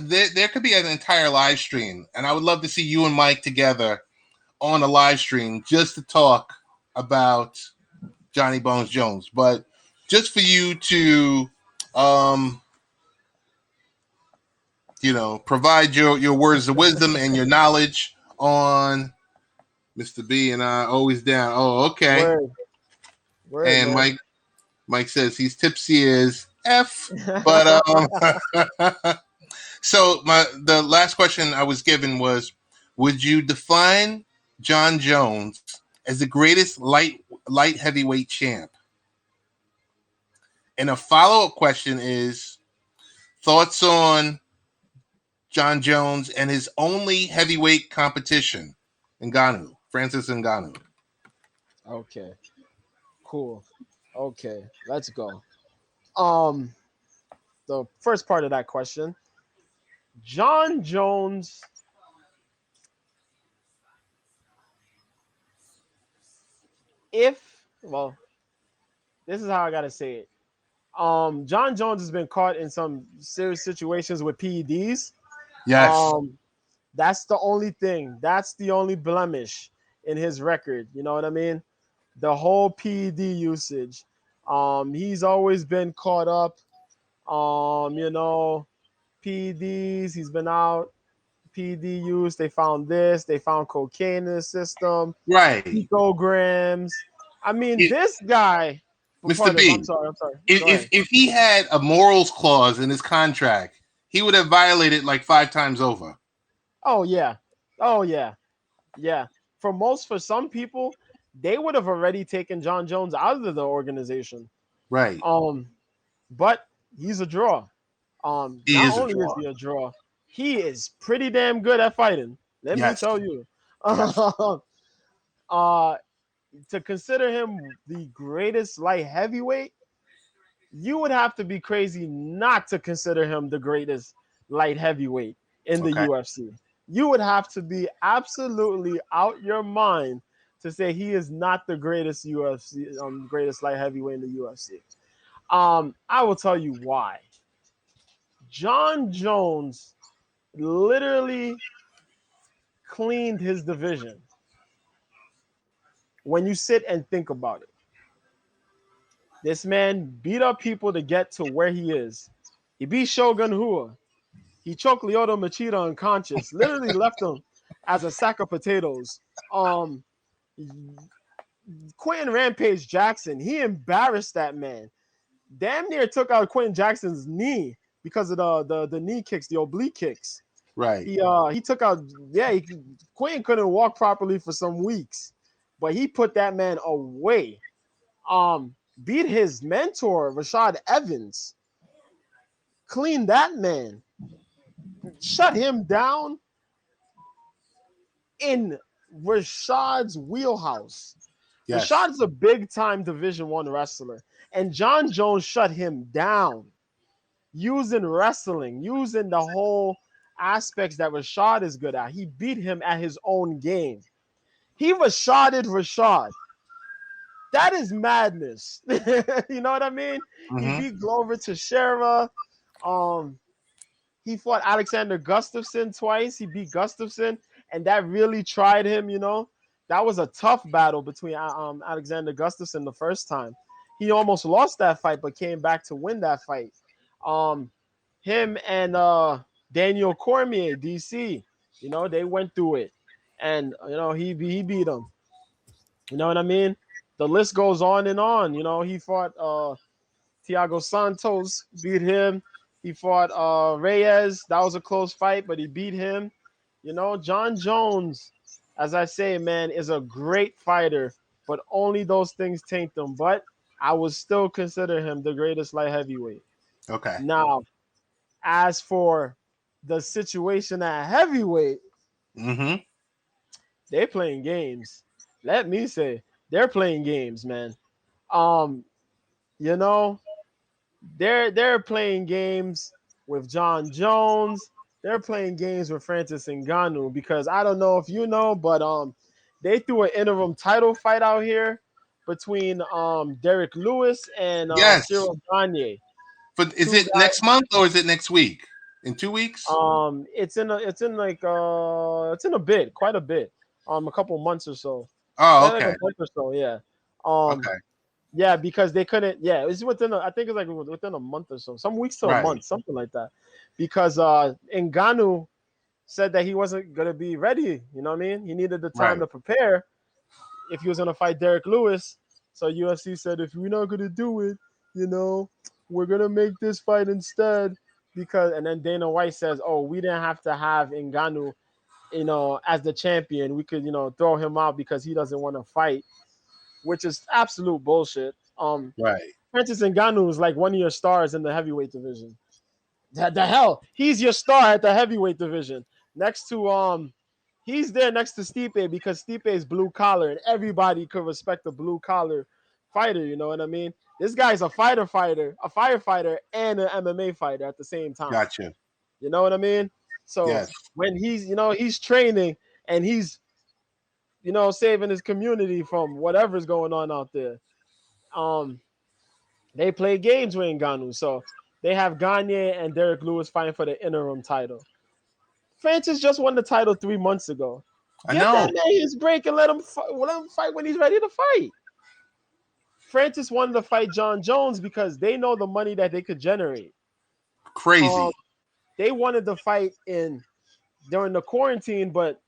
there could be an entire live stream, and I would love to see you and Mike together on a live stream just to talk about Johnny Bones Jones. But just for you to provide your words of wisdom and your knowledge on Mr. B and I always down. Oh, okay. Word, and man. Mike says he's tipsy as F. But so the last question I was given was, would you define John Jones as the greatest light heavyweight champ? And a follow-up question is thoughts on John Jones and his only heavyweight competition, Francis Ngannou. Okay. Cool. Okay, let's go. The first part of that question, John Jones. This is how I gotta say it. John Jones has been caught in some serious situations with PEDs. Yes. That's the only thing. That's the only blemish in his record. You know what I mean? The whole PED usage. He's always been caught up. PEDs. He's been out. PED use. They found this. They found cocaine in the system. Right. Picograms. I mean, this guy. Mr. B. I'm sorry. If he had a morals clause in his contract, he would have violated like 5 times over. Oh yeah. Oh yeah. Yeah. For some people, they would have already taken John Jones out of the organization. Right. But he's a draw. He Not is a only is draw. he a draw, he is pretty damn good at fighting. Let me Yes. tell you. Yes. uh to consider him the greatest light heavyweight, you would have to be crazy not to consider him the greatest light heavyweight in the Okay. UFC. You would have to be absolutely out your mind to say he is not the greatest UFC, greatest light heavyweight in the UFC. I will tell you why. John Jones literally cleaned his division. When you sit and think about it, this man beat up people to get to where he is. He beat Shogun Rua. He choked Lyoto Machida unconscious, literally left him as a sack of potatoes. Quentin Rampage Jackson, he embarrassed that man. Damn near took out Quentin Jackson's knee because of the knee kicks, the oblique kicks. Right. He took out, Quentin couldn't walk properly for some weeks, but he put that man away. Beat his mentor, Rashad Evans, cleaned that man, shut him down in Rashad's wheelhouse. Yes. Rashad's a big time Division I wrestler, and John Jones shut him down using wrestling, using the whole aspects that Rashad is good at. He beat him at his own game. He Rashaded Rashad. That is madness. You know what I mean? He Mm-hmm. beat Glover Teixeira. He fought Alexander Gustafsson twice. He beat Gustafsson, and that really tried him. You know, that was a tough battle between Alexander Gustafsson the first time. He almost lost that fight, but came back to win that fight. Him and Daniel Cormier, DC. You know, they went through it, and you know he beat him. You know what I mean? The list goes on and on. You know, he fought Thiago Santos, beat him. He fought Reyes. That was a close fight, but he beat him. You know, John Jones, as I say, man, is a great fighter, but only those things taint them. But I would still consider him the greatest light heavyweight. Okay. Now, as for the situation at heavyweight, Mm-hmm. they're playing games. Let me say, they're playing games, man. Um, you know, they're playing games with John Jones. They're playing games with Francis Ngannou because I don't know if you know, but they threw an interim title fight out here between Derek Lewis and Yes. Cyril Gane. But is Two it guys. next month or is it next week? In 2 weeks? It's in a bit, quite a bit. A couple months or so. Oh, Like okay. a month or so, yeah. Um, Okay. yeah, because they couldn't. Yeah, it's I think it's like within a month or so, some weeks to a Right. month, something like that. Because Ngannou said that he wasn't gonna be ready. You know what I mean? He needed the time Right. to prepare if he was gonna fight Derek Lewis. So UFC said, if we're not gonna do it, you know, we're gonna make this fight instead. And then Dana White says, oh, we didn't have to have Ngannou, you know, as the champion. We could, you know, throw him out because he doesn't want to fight, which is absolute bullshit. Right. Francis Ngannou is like one of your stars in the heavyweight division. The hell, he's your star at the heavyweight division. Next to he's there next to Stipe because Stipe is blue collar and everybody could respect a blue collar fighter. You know what I mean? This guy's a firefighter, and an MMA fighter at the same time. Gotcha. You know what I mean? So Yes. when he's training and he's, saving his community from whatever's going on out there. They play games with Ngannou. So they have Gagne and Derek Lewis fighting for the interim title. Francis just won the title 3 months ago. I Give know. that man his break and let him fight when he's ready to fight. Francis wanted to fight John Jones because they know the money that they could generate. Crazy. They wanted to fight during the quarantine, but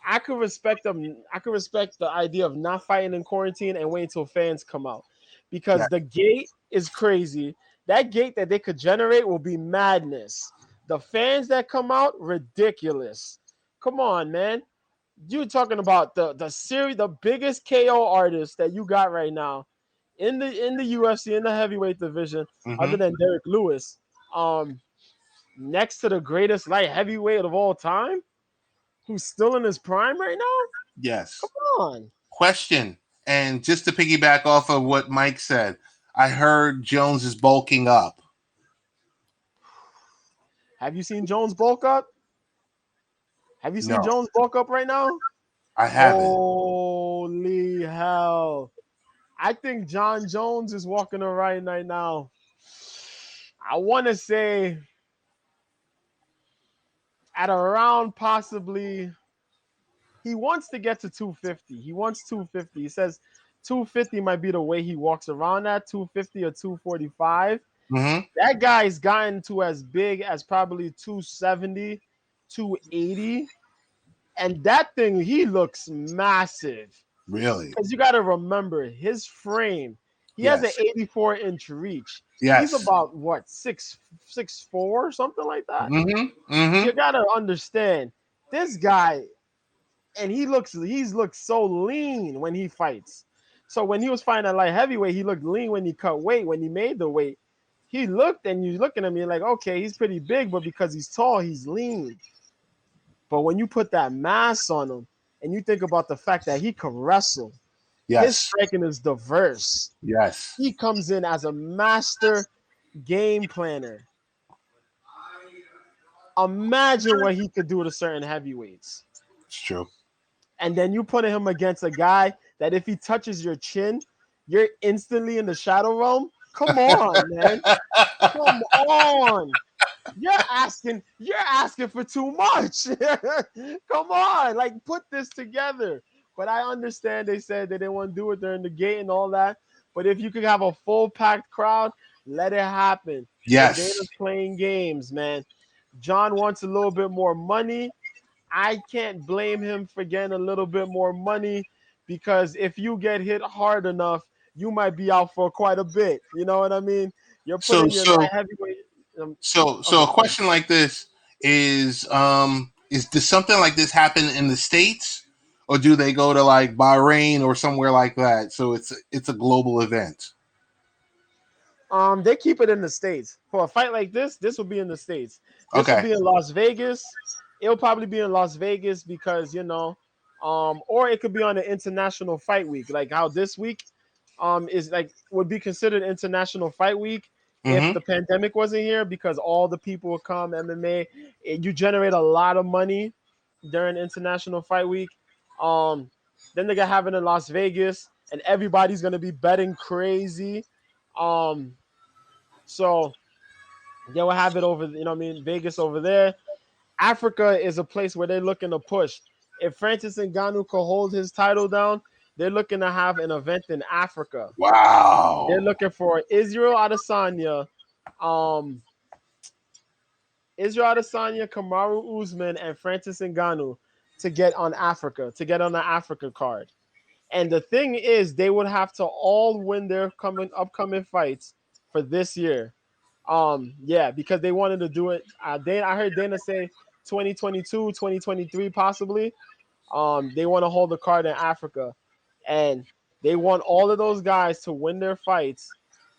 I could respect them. I could respect the idea of not fighting in quarantine and waiting until fans come out, because the gate is crazy. That gate that they could generate will be madness. The fans that come out, ridiculous. Come on, man. You're talking about the biggest KO artist that you got right now in the UFC in the heavyweight division, other than Derek Lewis. Next to the greatest light heavyweight of all time, who's still in his prime right now. Yes. Come on. Question. And just to piggyback off of what Mike said, I heard Jones is bulking up. Have you seen Jones bulk up? Have you seen No, Jones bulk up right now? I haven't. Holy hell. I think John Jones is walking around right now. I want to say at around possibly he wants to get to 250. He wants 250. He says 250 might be the way he walks around at 250 or 245. Mm-hmm. That guy's gotten to as big as probably 270, 280. And that thing, he looks massive. Really? Because you got to remember his frame. He has an 84-inch reach. He's Yes. about what, 6'4", something like that. Mm-hmm. Mm-hmm. You got to understand this guy, and he's looked so lean when he fights. So when he was fighting at light heavyweight, he looked lean when he cut weight. When he made the weight, he looked, and you're looking at me like, okay, he's pretty big, but because he's tall, he's lean. But when you put that mass on him, and you think about the fact that he can wrestle, his striking is diverse. Yes. He comes in as a master game planner. Imagine what he could do to certain heavyweights. It's true. And then you put him against a guy that if he touches your chin, you're instantly in the shadow realm. Come on, man. Come on. You're asking for too much. Come on, like put this together. But I understand they said they didn't want to do it during the gate and all that. But if you could have a full packed crowd, let it happen. Yes. But Dana's playing games, man. John wants a little bit more money. I can't blame him for getting a little bit more money because if you get hit hard enough, you might be out for quite a bit. You know what I mean? You're putting your light heavyweight. So a question like this is does something like this happen in the States, or do they go to like Bahrain or somewhere like that? So it's a global event. They keep it in the States. For a fight like this will be in the States. This will Okay. be in Las Vegas. It'll probably be in Las Vegas because, or it could be on an international fight week, like how this week is like would be considered international fight week if the pandemic wasn't here, because all the people will come MMA. You generate a lot of money during international fight week. Then they're gonna have it in Las Vegas, and everybody's gonna be betting crazy. So they will have it over, Vegas over there. Africa is a place where they're looking to push. If Francis Ngannou could hold his title down, they're looking to have an event in Africa. Wow. They're looking for Israel Adesanya, Kamaru Usman, and Francis Ngannou to get on the Africa card. And the thing is, they would have to all win their upcoming fights for this year. Because they wanted to do it. I heard Dana say 2022, 2023 possibly. They want to hold the card in Africa, and they want all of those guys to win their fights,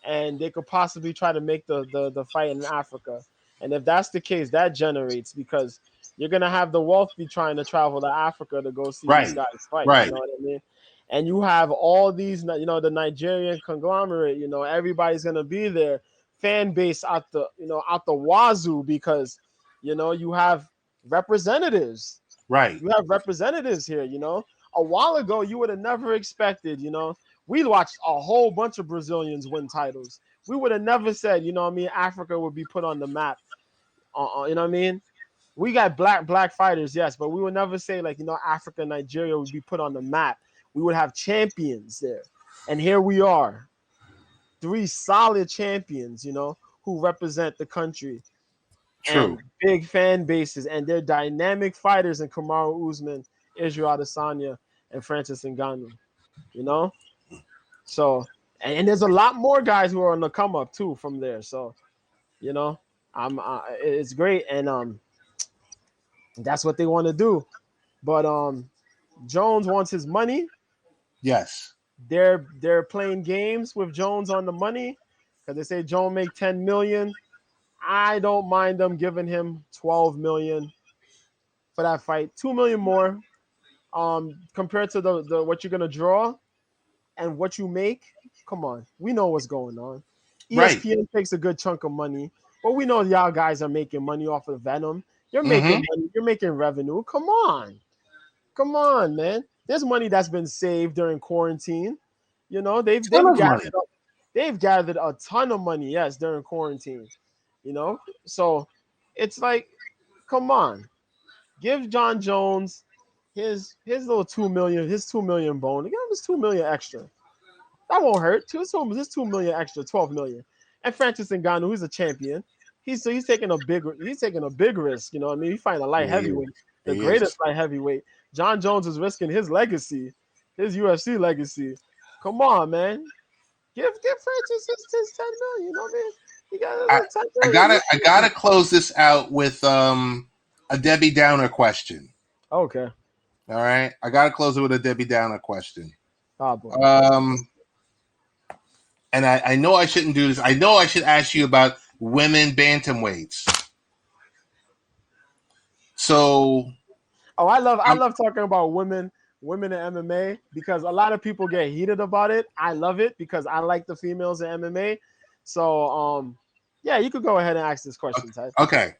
and they could possibly try to make the fight in Africa. And if that's the case, that generates, because you're gonna have the wealthy trying to travel to Africa to go see these guys fight. Right. You know what I mean? And you have all these, the Nigerian conglomerate. Everybody's gonna be there. Fan base out the wazoo, because you have representatives. Right. You have representatives here. A while ago you would have never expected. We watched a whole bunch of Brazilians win titles. We would have never said, Africa would be put on the map. We got black fighters, yes, but we would never say Africa, Nigeria would be put on the map. We would have champions there, and here we are. 3 solid champions, who represent the country. True. And big fan bases, and they're dynamic fighters in Kamaru Usman, Israel Adesanya, and Francis Ngannou. So and there's a lot more guys who are on the come up too from there. So, it's great, and That's what they want to do. But Jones wants his money. Yes. They're playing games with Jones on the money because they say Jones make 10 million. I don't mind them giving him 12 million for that fight, 2 million more. Compared to the what you're gonna draw and what you make. Come on, we know what's going on. Right. ESPN takes a good chunk of money, but we know y'all guys are making money off of Venom. You're Mm-hmm. making money. You're making revenue. Come on, man. There's money that's been saved during quarantine. You know, Ton of money. they've gathered a ton of money, yes, during quarantine. You know, so it's like, come on, give John Jones his little 2 million, his 2 million bone. Give him his 2 million extra. That won't hurt. His 2 million extra, 12 million. And Francis Ngannou, he's a champion. He's taking a big risk. You know what I mean? He fighting a light He is. heavyweight, the He is. greatest light heavyweight. John Jones is risking his legacy, his UFC legacy. Come on, man. Give Francis his 10 million. You know what I mean? He got a I, little 10 I million. gotta I gotta close this out with a Debbie Downer question. Okay. All right. I gotta close it with a Debbie Downer question. Oh boy. And I know I shouldn't do this. I know I should ask you about women bantamweights. So Oh, I love talking about women in MMA because a lot of people get heated about it. I love it because I like the females in MMA. So yeah, you could go ahead and ask this question, Ted. okay.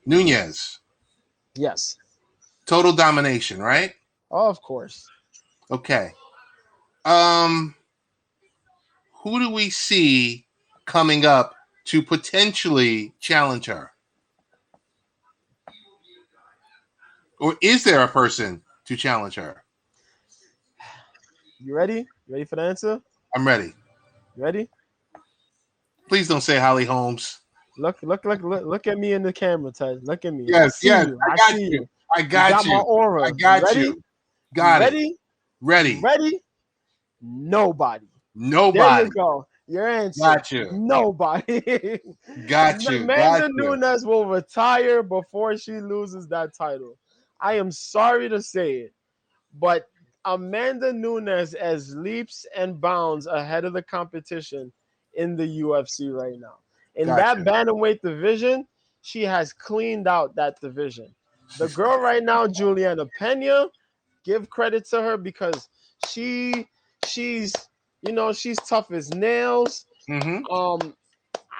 Nunez. Yes. Total domination, right? Oh, of course. Okay. Who do we see coming up to potentially challenge her? Or is there a person to challenge her? You ready? You ready for the answer? I'm ready. You ready? Please don't say Holly Holmes. Look at me in the camera, Ted. Look at me. Yes, I see yes, you. I I got see you. you. I You got got my you. aura. I got ready? you. Got it. Ready? Ready. Ready? Nobody. There Nobody. you go. Your answer. Got you. Nobody. Got you. Amanda Got you. Nunes will retire before she loses that title. I am sorry to say it, but Amanda Nunes as leaps and bounds ahead of the competition in the UFC right now. In Got that you. bantamweight division, she has cleaned out that division. The girl right now, Juliana Pena, give credit to her because she's she's tough as nails. Mm-hmm.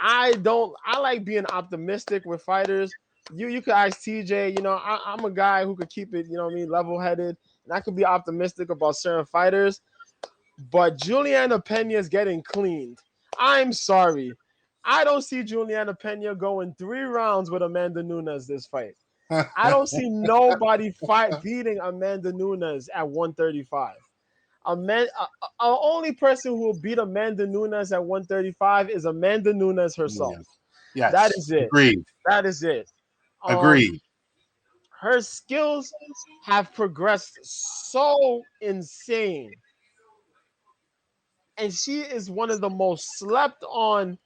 I like being optimistic with fighters. You could ask TJ, I'm a guy who could keep it, level headed, and I could be optimistic about certain fighters. But Juliana Pena is getting cleaned. I'm sorry. I don't see Juliana Pena going 3 rounds with Amanda Nunes this fight. I don't see nobody beating Amanda Nunes at 135. Only person who will beat Amanda Nunes at 135 is Amanda Nunes herself. Yes. That is it. Agreed. That is it. Agreed. Her skills have progressed so insane. And she is one of the most slept on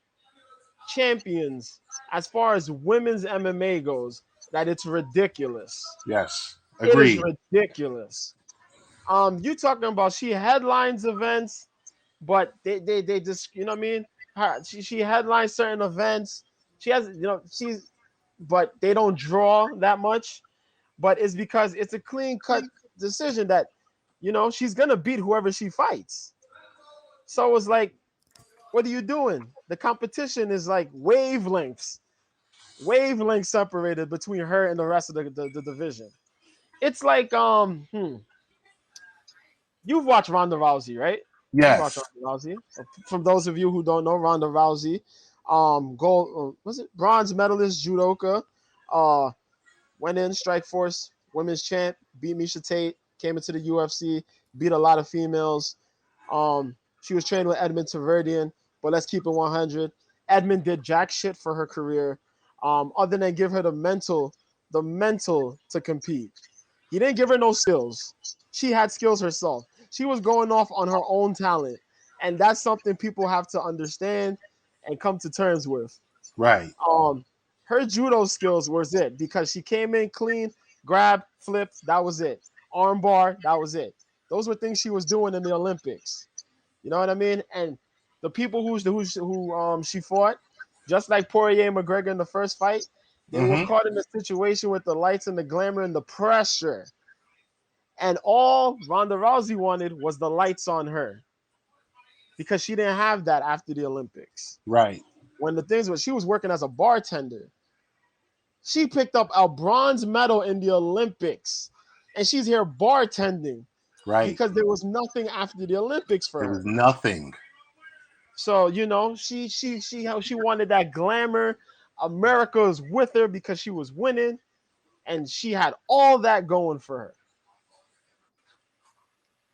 champions as far as women's MMA goes that it's ridiculous. Yes. It is Agreed. ridiculous. You talking about she headlines events, but they just, you know what I mean? She headlines certain events. She has, but they don't draw that much. But it's because it's a clean cut decision that, she's gonna beat whoever she fights. So it's like, what are you doing? The competition is like wavelengths separated between her and the rest of the division. It's like you've watched Ronda Rousey, right? You've watched Yes. Ronda Rousey. From those of you who don't know, Ronda Rousey, gold was it bronze medalist judoka, went in Strikeforce women's champ, beat Misha Tate, came into the UFC, beat a lot of females. She was trained with Edmund Taverdian, but let's keep it 100. Edmund did jack shit for her career, other than give her the mental to compete. He didn't give her no skills. She had skills herself. She was going off on her own talent, and that's something people have to understand and come to terms with. Right. Her judo skills was it because she came in clean, grab, flip, that was it. Arm bar, that was it. Those were things she was doing in the Olympics. You know what I mean? And the people who she fought, just like Poirier and McGregor in the first fight, they were caught in a situation with the lights and the glamour and the pressure. And all Ronda Rousey wanted was the lights on her because she didn't have that after the Olympics. Right. When the things was she was working as a bartender. She picked up a bronze medal in the Olympics, and she's here bartending because there was nothing after the Olympics for her. There was nothing. So you know, she wanted that glamour. America was with her because she was winning, and she had all that going for her.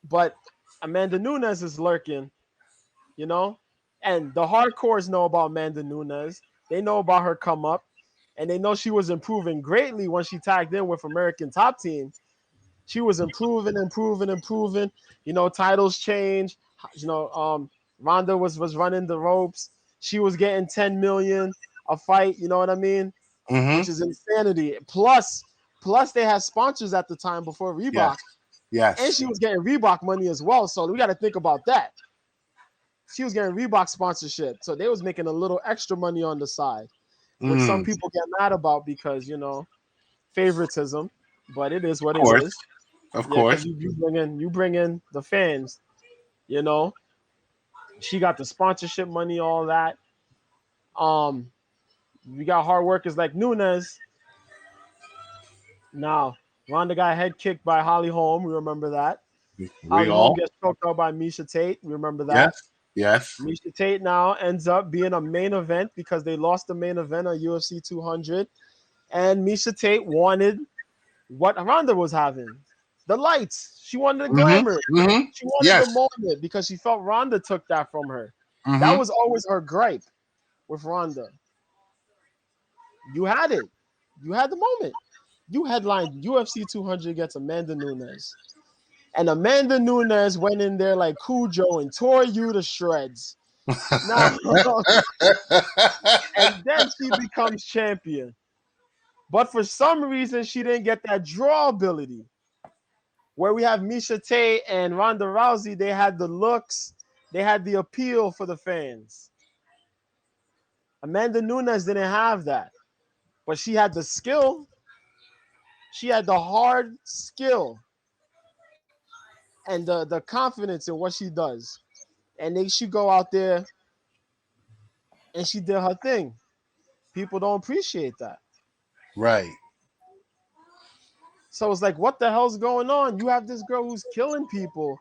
But Amanda Nunes is lurking, you know, and the hardcores know about Amanda Nunes. They know about her come up, and they know she was improving greatly when she tagged in with American Top Team. She was improving. You know, titles change. You know, Ronda was running the ropes. She was getting 10 million a fight. You know what I mean? Which is insanity. Plus they had sponsors at the time before Reebok. Yes. And she was getting Reebok money as well. So we got to think about that. She was getting Reebok sponsorship. So they was making a little extra money on the side, which some people get mad about because, you know, favoritism. But it is what it is. Of course. Because you bring in the fans, you know. She got the sponsorship money, all that. We got hard workers like Nunes. Now, Ronda got head kicked by Holly Holm. We remember that. Holly Holm gets choked out by Misha Tate. We remember that. Yes. Misha Tate now ends up being a main event because they lost the main event on UFC 200. And Misha Tate wanted what Ronda was having. The lights. She wanted the glamour. She wanted the moment because she felt Ronda took that from her. That was always her gripe with Ronda. You had it. You had the moment. You headlined UFC 200 against Amanda Nunes. And Amanda Nunes went in there like Cujo and tore you to shreds. Now, and then she becomes champion. But for some reason, she didn't get that draw ability. Where we have Misha Tate and Ronda Rousey, they had the looks, they had the appeal for the fans. Amanda Nunes didn't have that. But she had the skill. She had the hard skill and the confidence in what she does. And then she go out there and she did her thing. People don't appreciate that. Right. So it's like, what the hell's going on? You have this girl who's killing people,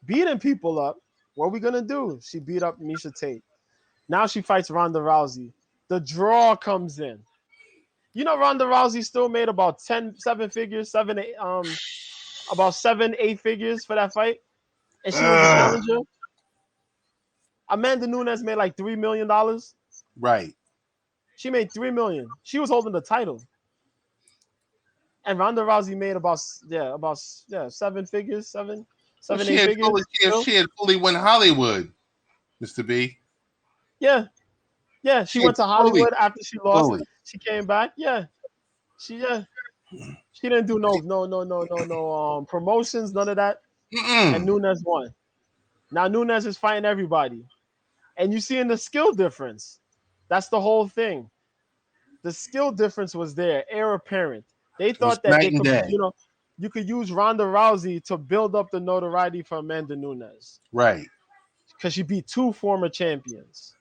beating people up. What are we going to do? She beat up Misha Tate. Now she fights Ronda Rousey. The draw comes in. You know, Ronda Rousey still made about 7 figures, 8 figures for that fight. And she was the challenger. Amanda Nunes made like $3 million. Right. She made $3 million. She was holding the title. And Ronda Rousey made about 7 figures, 7, 8 figures. She had fully won Hollywood, Mr. B. Yeah. Yeah, she went to Hollywood after she lost. Fully. She came back. Yeah. She didn't do no promotions, none of that. And Nunes won. Now Nunes is fighting everybody. And you see in the skill difference. That's the whole thing. The skill difference was there, air apparent. They thought that they could, you could use Ronda Rousey to build up the notoriety for Amanda Nunes. Right. Because she beat 2 former champions.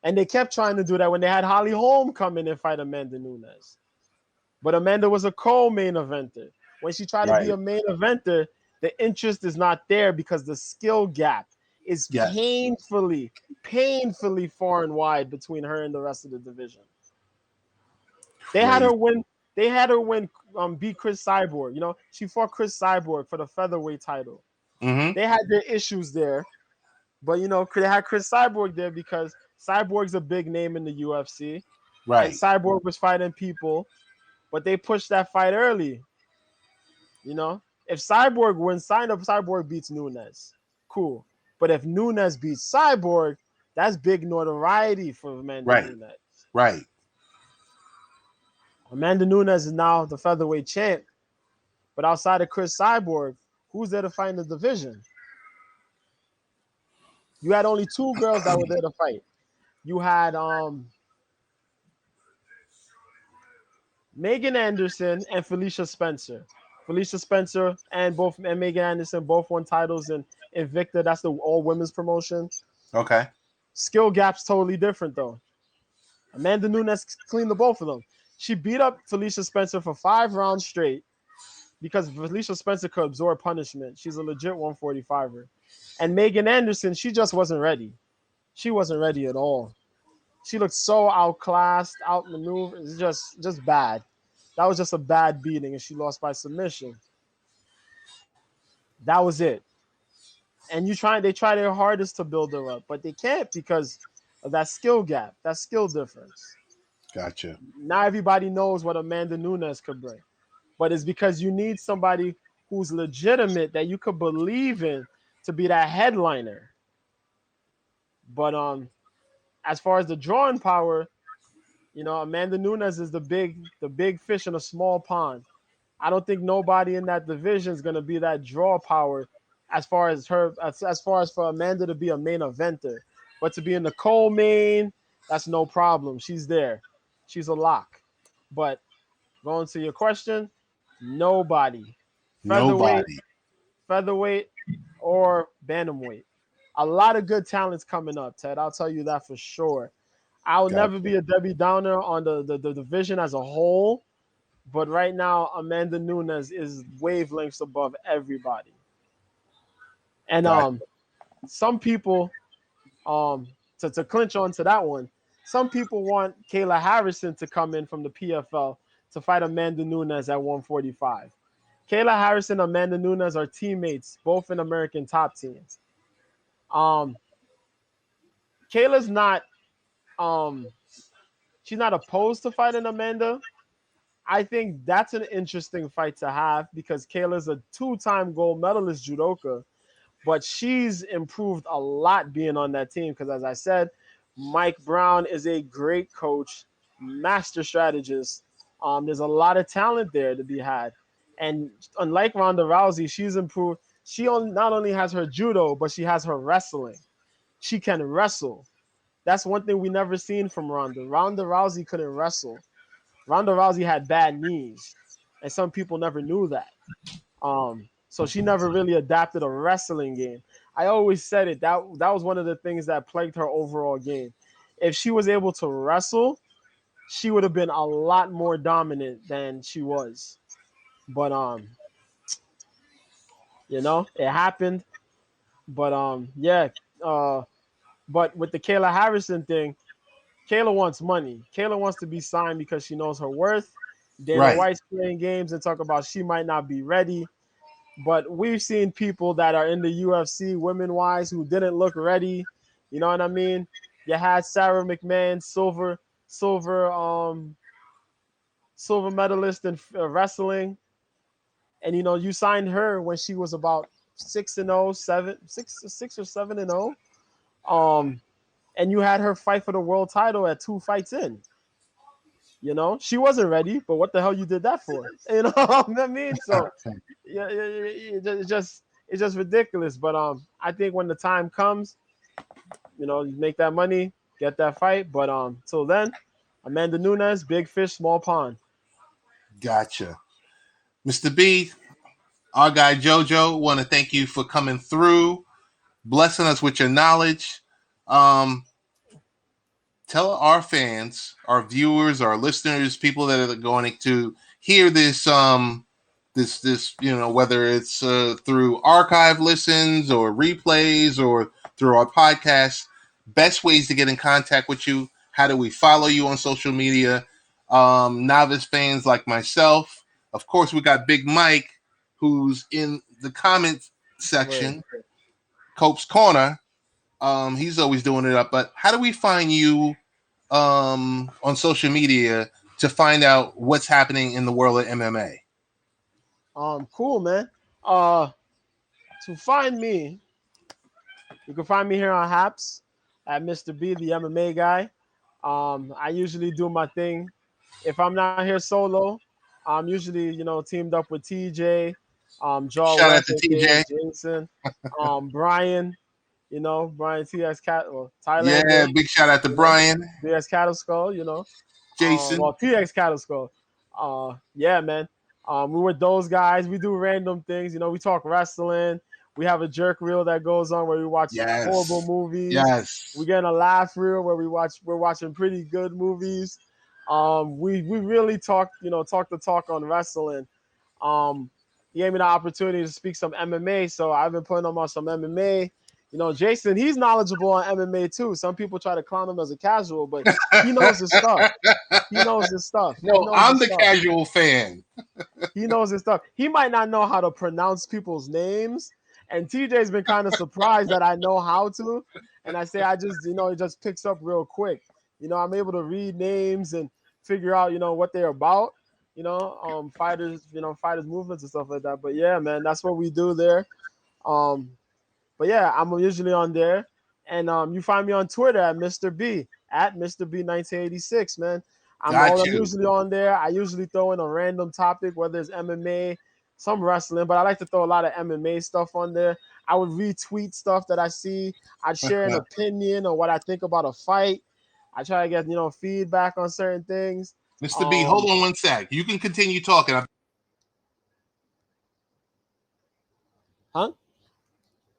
And they kept trying to do that when they had Holly Holm come in and fight Amanda Nunes. But Amanda was a co-main eventer. When she tried to be a main eventer, the interest is not there because the skill gap is painfully far and wide between her and the rest of the division. They had her win. Beat Chris Cyborg. You know, she fought Chris Cyborg for the featherweight title. They had their issues there, but they had Chris Cyborg there because Cyborg's a big name in the UFC. Right. And Cyborg was fighting people, but they pushed that fight early. If Cyborg wins, Cyborg beats Nunes. Cool. But if Nunes beats Cyborg, that's big notoriety for Amanda Nunes. Right. Amanda Nunes is now the featherweight champ, but outside of Chris Cyborg, who's there to fight in the division? You had only two girls that were there to fight. You had Megan Anderson and Felicia Spencer. Felicia Spencer and Megan Anderson both won titles in Invicta. That's the all women's promotion. Okay. Skill gap's totally different though. Amanda Nunes cleaned the both of them. She beat up Felicia Spencer for 5 rounds straight because Felicia Spencer could absorb punishment. She's a legit 145er. And Megan Anderson, she just wasn't ready. She wasn't ready at all. She looked so outclassed, outmaneuvered. It's just bad. That was just a bad beating, and she lost by submission. That was it. And they try their hardest to build her up, but they can't because of that skill gap, that skill difference. Gotcha. Not everybody knows what Amanda Nunes could bring, but it's because you need somebody who's legitimate that you could believe in to be that headliner. But as far as the drawing power, Amanda Nunes is the big fish in a small pond. I don't think nobody in that division is going to be that draw power as far as for Amanda to be a main eventer. But to be in the co-main, that's no problem. She's there. She's a lock. But going to your question, nobody. Nobody. Featherweight or bantamweight. A lot of good talents coming up, Ted. I'll tell you that for sure. I'll never be a Debbie Downer on the division as a whole, but right now Amanda Nunes is wavelengths above everybody. And some people to clinch onto that one, some people want Kayla Harrison to come in from the PFL to fight Amanda Nunes at 145. Kayla Harrison and Amanda Nunes are teammates, both in American top teams. Kayla's not she's not opposed to fighting Amanda. I think that's an interesting fight to have because Kayla's a 2-time gold medalist judoka, but she's improved a lot being on that team because, as I said, Mike Brown is a great coach, master strategist. There's a lot of talent there to be had. And unlike Ronda Rousey, she's improved. She not only has her judo, but she has her wrestling. She can wrestle. That's one thing we never seen from Ronda. Ronda Rousey couldn't wrestle. Ronda Rousey had bad knees, and some people never knew that. So she never really adapted a wrestling game. I always said it. That was one of the things that plagued her overall game. If she was able to wrestle, she would have been a lot more dominant than she was. But it happened. But yeah. But with the Kayla Harrison thing, Kayla wants money. Kayla wants to be signed because she knows her worth. Dana White's playing games and talk about she might not be ready. But we've seen people that are in the UFC, women-wise, who didn't look ready. You know what I mean? You had Sarah McMahon, silver medalist in wrestling, and you signed her when she was about 6-0, 6 or 7-0. And you had her fight for the world title at 2 fights in. She wasn't ready, but what the hell you did that for? You know what I mean? So yeah, it's just ridiculous. But I think when the time comes, you make that money, get that fight. But till then, Amanda Nunes, big fish, small pond. Gotcha. Mr. B, our guy JoJo, want to thank you for coming through, blessing us with your knowledge. Tell our fans, our viewers, our listeners, people that are going to hear this, whether it's through archive listens or replays or through our podcast, best ways to get in contact with you. How do we follow you on social media? Novice fans like myself. Of course, we got Big Mike, who's in the comment section, Right. Cope's Corner. He's always doing it up. But how do we find you on social media to find out what's happening in the world of MMA? Cool, man. To find me, you can find me here on Haps at Mr. B, the MMA guy. I usually do my thing if I'm not here solo, I'm usually, teamed up with TJ, Jaw Shout out West, to aka TJ. Jason, Brian, Brian TX Cat, well, Yeah, Thailander, big shout out to you know, Brian, TX Cattle Skull, Jason. well, TX Cattle Skull. Yeah, man. We with those guys. We do random things. We talk wrestling. We have a jerk reel that goes on where we watch horrible Yes. movies. We Yes. get in a laugh reel where we're watching pretty good movies. We really talk the talk on wrestling. He gave me the opportunity to speak some MMA, so I've been putting him on some MMA. Jason, he's knowledgeable on MMA too. Some people try to clown him as a casual, but he knows his stuff. He knows his stuff. He No, knows I'm his the stuff. casual fan. He knows his stuff. He might not know how to pronounce people's names, and TJ's been kind of surprised that I know how to. And I say I just, it just picks up real quick. I'm able to read names and figure out, what they're about. Fighters, fighters movements and stuff like that. But yeah, man, that's what we do there. Um, but yeah, I'm usually on there, and you find me on Twitter at Mr. B at Mr. B 1986, man. Got I'm you. usually on there. I usually throw in a random topic, whether it's MMA, some wrestling, but I like to throw a lot of MMA stuff on there. I would retweet stuff that I see. I'd share an opinion on what I think about a fight. I try to get feedback on certain things. Mr. B, hold on one sec. You can continue talking. Huh?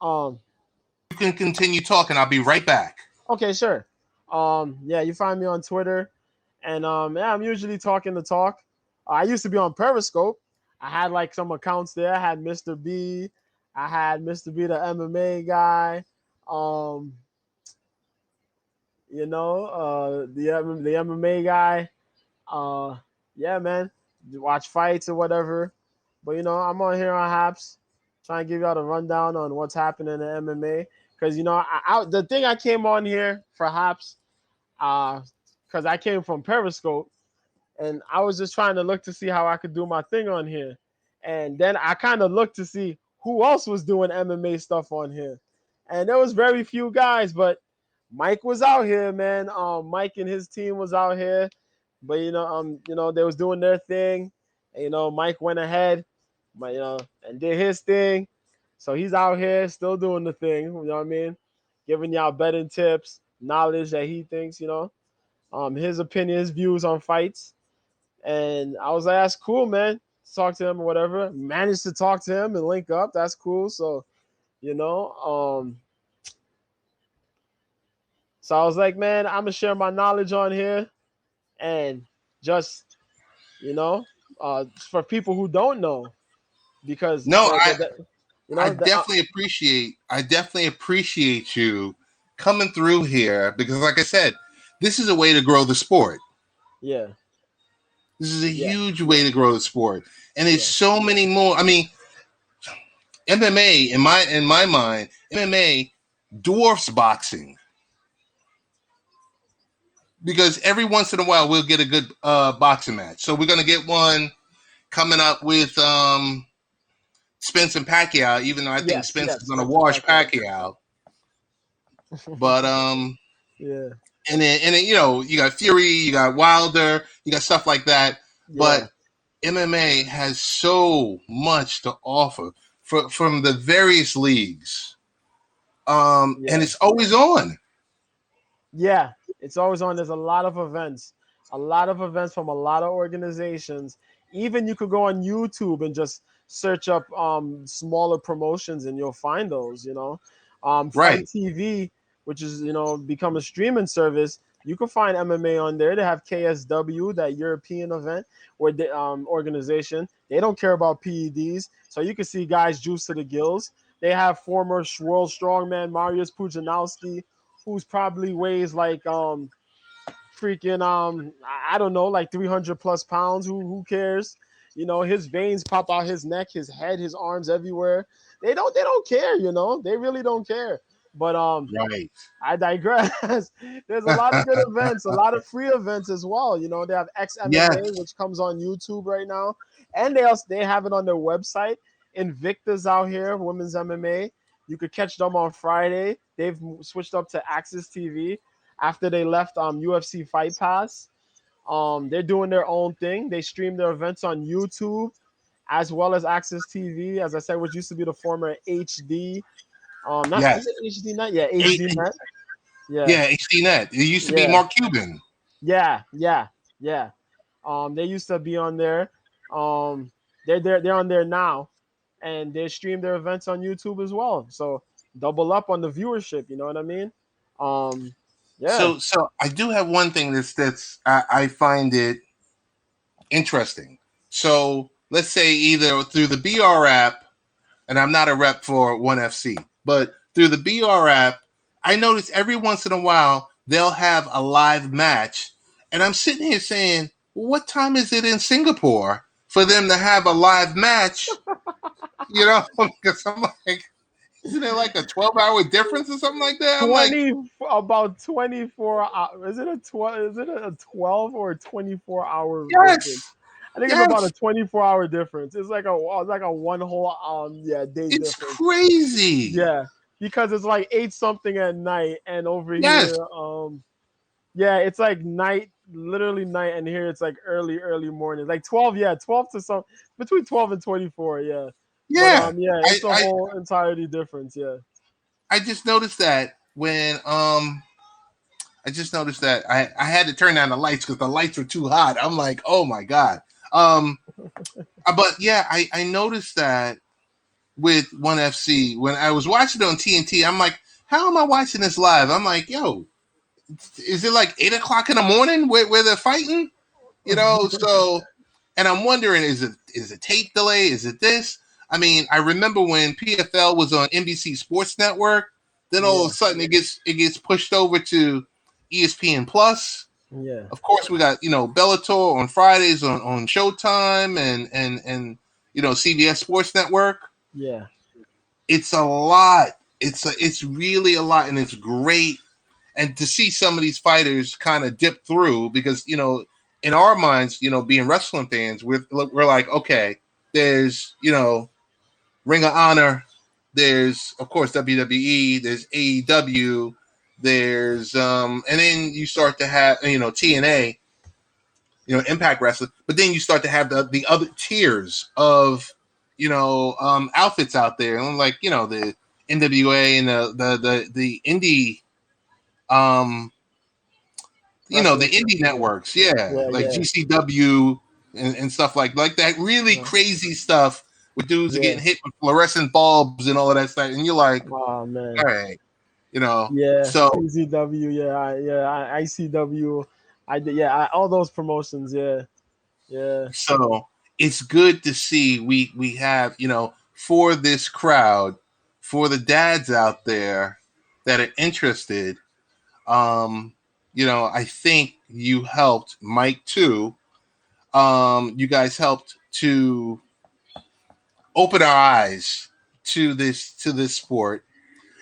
You can continue talking. I'll be right back. Okay, sure. Yeah, you find me on Twitter, and yeah, I'm usually talking the talk. I used to be on Periscope. I had like some accounts there. I had Mr. B. I had Mr. B, the MMA guy. Um, the MMA guy. Yeah, man, watch fights or whatever. But I'm on here on Haps, trying to give y'all the rundown on what's happening in the MMA. Because the thing I came on here for Haps, because I came from Periscope, and I was just trying to look to see how I could do my thing on here, and then I kind of looked to see who else was doing MMA stuff on here, and there was very few guys, but Mike was out here, man. Mike and his team was out here, but they was doing their thing, and Mike went ahead, but and did his thing, so he's out here still doing the thing. You know what I mean? Giving y'all betting tips, knowledge that he thinks, his opinion, his views on fights. And I was like, that's cool, man. Talk to him or whatever. Managed to talk to him and link up. That's cool. So, so I was like, man, I'm gonna share my knowledge on here and just, for people who don't know, because No, I the definitely appreciate you coming through here because, like I said, this is a way to grow the sport. yeah. This is a Yeah. huge way to grow the sport, and there's so many more. I mean, MMA in my mind, MMA dwarfs boxing because every once in a while we'll get a good boxing match. So we're gonna get one coming up with Spence and Pacquiao, even though I think Spence is gonna wash Pacquiao. But yeah. And then you got Fury, you got Wilder, you got stuff like that. But MMA has so much to offer from the various leagues. And it's always on. Yeah, it's always on. There's a lot of events from a lot of organizations. Even you could go on YouTube and just search up smaller promotions and you'll find those, Fight TV, which is, become a streaming service. You can find MMA on there. They have KSW, that European event where the organization, they don't care about PEDs. So you can see guys juice to the gills. They have former world strongman Mariusz Pudzianowski, who's probably weighs like freaking I don't know, like 300 plus pounds. Who cares? His veins pop out his neck, his head, his arms everywhere. They don't care, they really don't care. But right. I digress. There's a lot of good events, a lot of free events as well. They have XMMA, which comes on YouTube right now, and they have it on their website. Invicta's out here, women's MMA. You could catch them on Friday. They've switched up to Access TV after they left UFC Fight Pass. They're doing their own thing. They stream their events on YouTube as well as Access TV, as I said, which used to be the former HD. Not Yes. is it HD Net? Yeah, Eight, HD Net. Yeah, yeah, HDNet. It used to be yeah, Mark Cuban. yeah. They used to be on there. They're on there now, and they stream their events on YouTube as well. So double up on the viewership. You know what I mean? Um, yeah, So I do have one thing that's I find it interesting. So let's say either through the BR app, and I'm not a rep for ONE FC, but through the BR app, I notice every once in a while they'll have a live match, and I'm sitting here saying, well, what time is it in Singapore for them to have a live match? You know, because I'm like, isn't it like a 12-hour difference or something like that? I'm like, 24 hours. Is it a 12? Is it a 12 or 24 hour difference? yes, I think it's about a yes, 24 hour difference. It's like a one whole day it's difference. crazy. Yeah, because it's like 8 something at night, and over Yes, here, yeah, it's like night, literally night, and here it's like early morning, like 12. Yeah, 12 to some between 12 and 24. Yeah, but yeah. yeah, I, it's a I whole entirety difference. Yeah, I just noticed that when I just noticed that I had to turn down the lights because the lights were too hot. I'm like, oh my god. Um, but yeah, I noticed that with ONE FC when I was watching it on TNT. I'm like, how am I watching this live? I'm like, yo, is it like 8 o'clock in the morning where they're fighting? You know, so and I'm wondering, is it tape delay? Is it this? I mean, I remember when PFL was on NBC Sports Network, then all of yeah, a sudden it gets pushed over to ESPN Plus. yeah, Of course, we got Bellator on Fridays on Showtime and CBS Sports Network. yeah, It's a lot. It's really a lot, and it's great. And to see some of these fighters kind of dip through, because in our minds, being wrestling fans, we're like, okay, there's Ring of Honor, there's of course WWE, there's AEW, there's and then you start to have TNA, Impact Wrestling, but then you start to have the other tiers of outfits out there, and like the NWA and the indie um the wrestling. indie networks, yeah, Yeah, like yeah, GCW and stuff like that really yeah, crazy stuff where dudes are yeah. getting hit with fluorescent bulbs and all of that stuff, and you're like, Oh all man, right, yeah, so CZW, ICW, all those promotions, yeah, yeah, so it's good to see we have for this crowd, for the dads out there that are interested. I think you helped Mike too. You guys helped to open our eyes to this sport,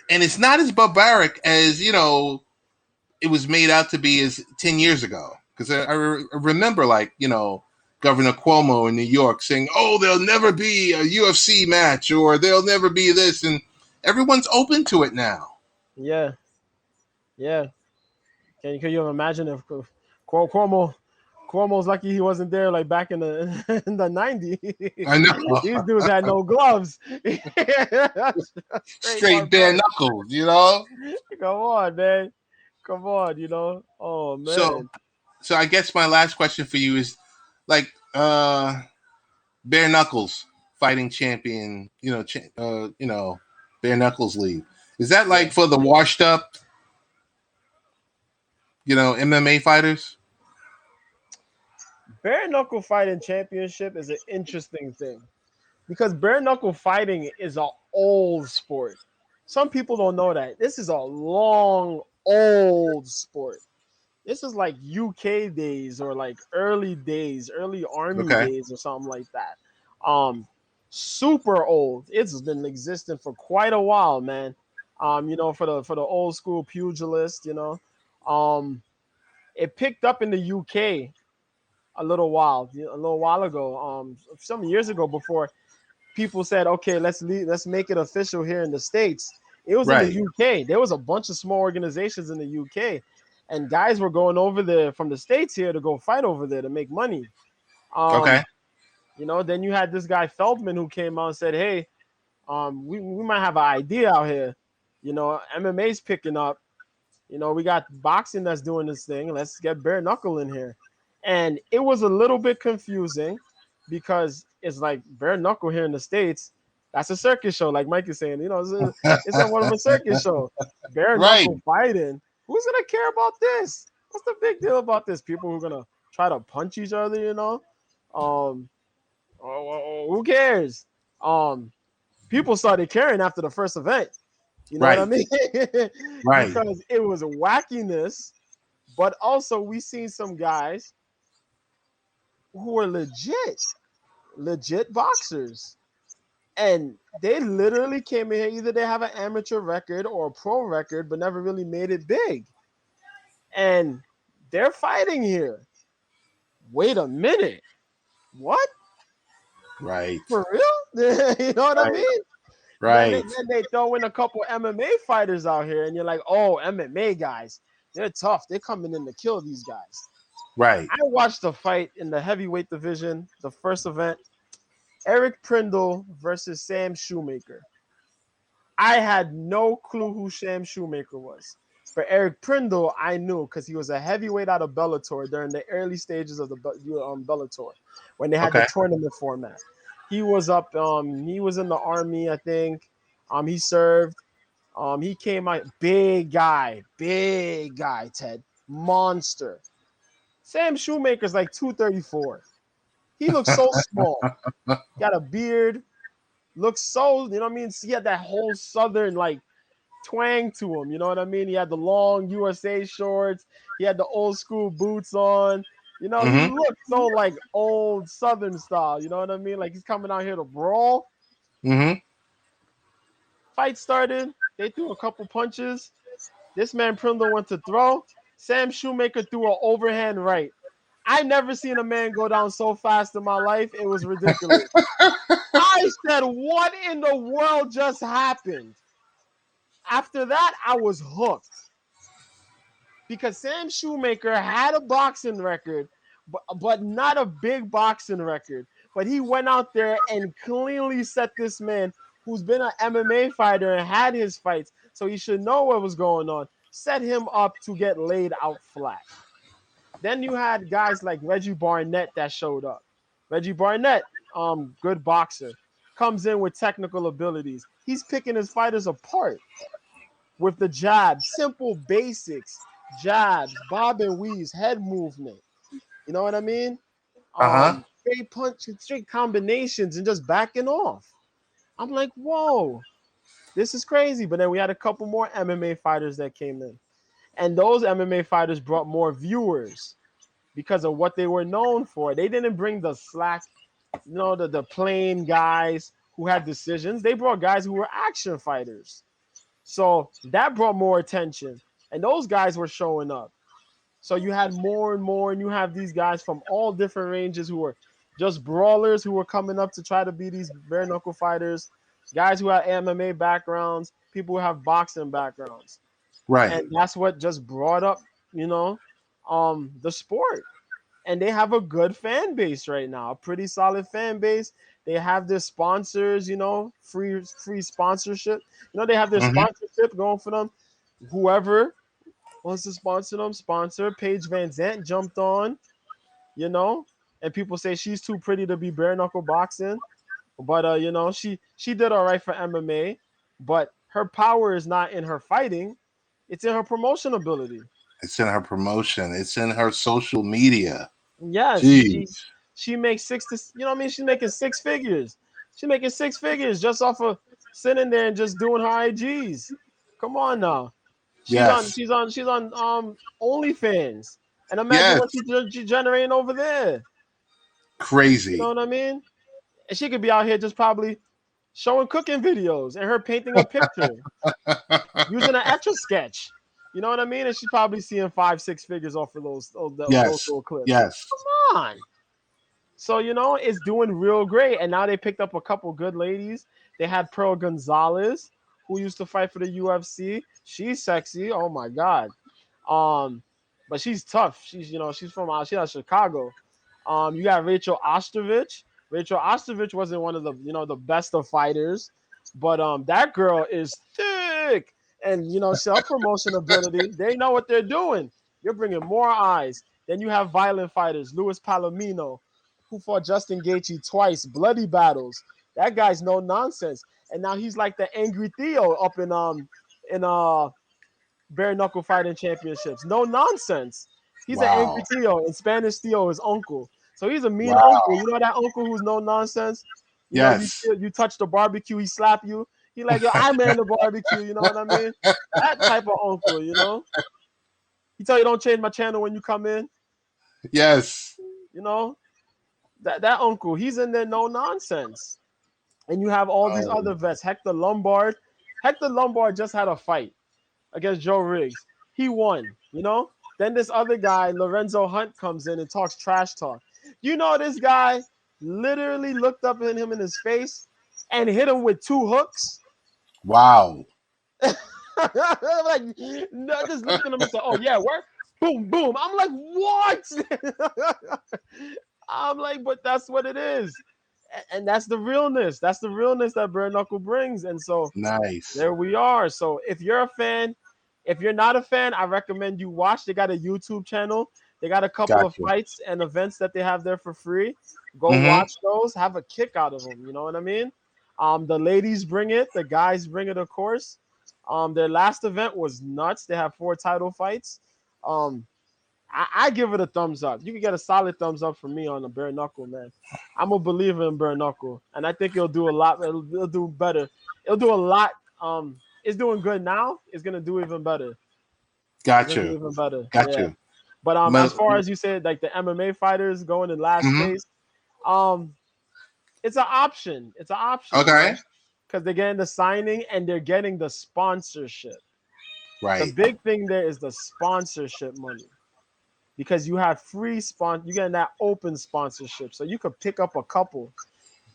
and it's not as barbaric as it was made out to be as 10 years ago. Because I remember, like, Governor Cuomo in New York saying, "Oh, there'll never be a UFC match, or there'll never be this," and everyone's open to it now. yeah, yeah. Can you imagine if Cuomo's lucky he wasn't there like back in the in the '90s. I know, These dudes had no gloves. Straight straight bare barbaric. knuckles. Come on, man. Come on, Oh So, man. so I guess my last question for you is, like, bare knuckles fighting champion, bare knuckles league. Is that Yeah. like for the washed up, MMA fighters? Bare knuckle fighting championship is an interesting thing because bare knuckle fighting is an old sport. Some people don't know that. This is a long, old sport. This is like UK days or like early days, early army Okay. days or something like that. Um, Super old. It's been existing for quite a while, man. For the old school pugilist, Um, it picked up in the UK a little while ago, some years ago before people said, okay, let's make it official here in the States. It was in the Right. UK. There was a bunch of small organizations in the UK, and guys were going over there from the States here to go fight over there to make money. Okay. You know, then you had this guy Feldman who came out and said, "Hey, we might have an idea out here. You know, MMA's picking up. You know, we got boxing that's doing this thing. Let's get bare knuckle in here." And it was a little bit confusing because it's like bare knuckle here in the States. That's a circus show, like Mike is saying. You know, it's somewhat of a circus show. Bare Right. knuckle fighting. Who's gonna care about this? What's the big deal about this? People who are gonna try to punch each other, you know? Who cares? People started caring after the first event. You know what I Right. mean? Right. Because it was wackiness, but also we seen some guys who are legit boxers. And they literally came in here, either they have an amateur record or a pro record, but never really made it big. And they're fighting here. Wait a minute. What? Right. For real? You know what I Right. mean? Right. Then they throw in a couple MMA fighters out here, and you're like, oh, MMA guys, they're tough. They're coming in to kill these guys. Right. I watched the fight in the heavyweight division, the first event, Eric Prindle versus Sam Shoemaker. I had no clue who Sam Shoemaker was. For Eric Prindle, I knew because he was a heavyweight out of Bellator during the early stages of the Bellator when they had Okay. the tournament format. He was up. He was in the army, I think. He served. He came out big guy, Ted, monster. Sam Shoemaker's like 234. He looks so small. Got a beard. Looks so, you know what I mean? He had that whole southern like twang to him. You know what I mean? He had the long USA shorts. He had the old school boots on. You know, he Mm-hmm. looked so like old southern style. You know what I mean? Like he's coming out here to brawl. Mm-hmm. Fight started. They threw a couple punches. This man Prindle went to throw. Sam Shoemaker threw an overhand right. I never seen a man go down so fast in my life. It was ridiculous. I said, what in the world just happened? After that, I was hooked. Because Sam Shoemaker had a boxing record, but not a big boxing record. But he went out there and cleanly set this man who's been an MMA fighter and had his fights, so he should know what was going on, set him up to get laid out flat. Then you had guys like Reggie Barnett that showed up. Reggie Barnett, good boxer, comes in with technical abilities. He's picking his fighters apart with the jab, simple basics, jabs, bob and weaves, head movement. You know what I mean? Uh-huh. Straight punch, straight combinations, and just backing off. I'm like, whoa, this is crazy. But then we had a couple more MMA fighters that came in, and those MMA fighters brought more viewers because of what they were known for. They didn't bring the slack, you know, the plain guys who had decisions. They brought guys who were action fighters. So that brought more attention. And those guys were showing up. So you had more and more, and you have these guys from all different ranges who were just brawlers who were coming up to try to be these bare knuckle fighters, guys who have MMA backgrounds, people who have boxing backgrounds. Right. And that's what just brought up, you know, the sport. And they have a good fan base right now, a pretty solid fan base. They have their sponsors, you know, free sponsorship. You know, they have their Mm-hmm. sponsorship going for them. Whoever wants to sponsor them, sponsor. Paige Van Zant jumped on, you know, and people say she's too pretty to be bare knuckle boxing. But you know, she did all right for MMA, but her power is not in her fighting, it's in her promotion ability. It's in her promotion. It's in her social media. Yeah, Jeez. she makes you know what I mean? She's making six figures. She's making six figures just off of sitting there and just doing her IGs. Come on now. Yes. She's on OnlyFans. And imagine Yes. what she's generating over there. You Crazy. know what I mean? And she could be out here just probably showing cooking videos and her painting a picture using an etch a sketch. You know what I mean? And she's probably seeing 5-6 figures off of those Yes. little clips. Yes. Come on. So, you know, it's doing real great. And now they picked up a couple good ladies. They had Pearl Gonzalez, who used to fight for the UFC. She's sexy. Oh my God. but she's tough. She's from out of Chicago. You got Rachel Ostrovich. Rachel Ostrovich wasn't one of the best of fighters, but that girl is thick, and self promotion ability. They know what they're doing. You're bringing more eyes. Then you have violent fighters, Luis Palomino, who fought Justin Gaethje twice, bloody battles. That guy's no nonsense, and now he's like the angry Theo up in bare knuckle fighting championships. No nonsense. He's an angry Wow. Theo. In Spanish, Theo is uncle. So he's a mean Wow. uncle. You know that uncle who's no nonsense. Yes. You touch the barbecue, he slap you. He like, yo, I man the barbecue. You know what I mean? That type of uncle. He tell you don't change my channel when you come in. Yes. That uncle. He's in there, no nonsense. And you have all these other vets. Hector Lombard. Hector Lombard just had a fight against Joe Riggs. He won, Then this other guy, Lorenzo Hunt, comes in and talks trash talk. This guy literally looked up at him in his face and hit him with 2 hooks. Wow. Like, no, just looked at him and said, "Oh yeah, work." Boom, boom. I'm like, what? I'm like, but that's what it is. And that's the realness. That's the realness that bare knuckle brings. And so Nice. there we are. So if you're a fan, if you're not a fan, I recommend you watch. They got a YouTube channel. They got a couple of fights and events that they have there for free. Go watch those. Have a kick out of them. You know what I mean? The ladies bring it. The guys bring it, of course. Their last event was nuts. They have 4 title fights. I give it a thumbs up. You can get a solid thumbs up from me on the bare knuckle, man. I'm a believer in bare knuckle, and I think it'll do a lot. It'll do better. It'll do a lot. It's doing good now. It's gonna do even better. Got you. Even better. Got Yeah. you. But as far as you said, like the MMA fighters going in last place, it's an option. It's an option. Okay. Because they're getting the signing and they're getting the sponsorship. Right. The big thing there is the sponsorship money. Because you have free you're getting that open sponsorship. So you could pick up a couple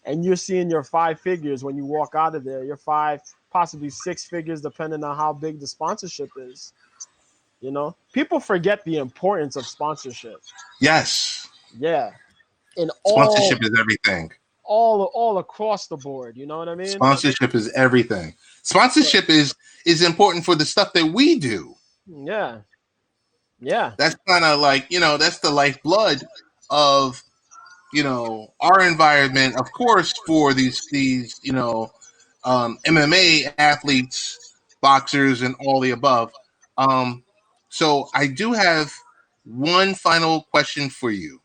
and you're seeing your 5 figures when you walk out of there. Your 5, possibly 6 figures, depending on how big the sponsorship is. People forget the importance of sponsorship. Yes. Yeah. Sponsorship is everything. All across the board. You know what I mean? Sponsorship is everything. Sponsorship is important for the stuff that we do. Yeah. Yeah. That's kind of like, that's the lifeblood of, our environment, of course, for these MMA athletes, boxers, and all the above. So I do have one final question for you.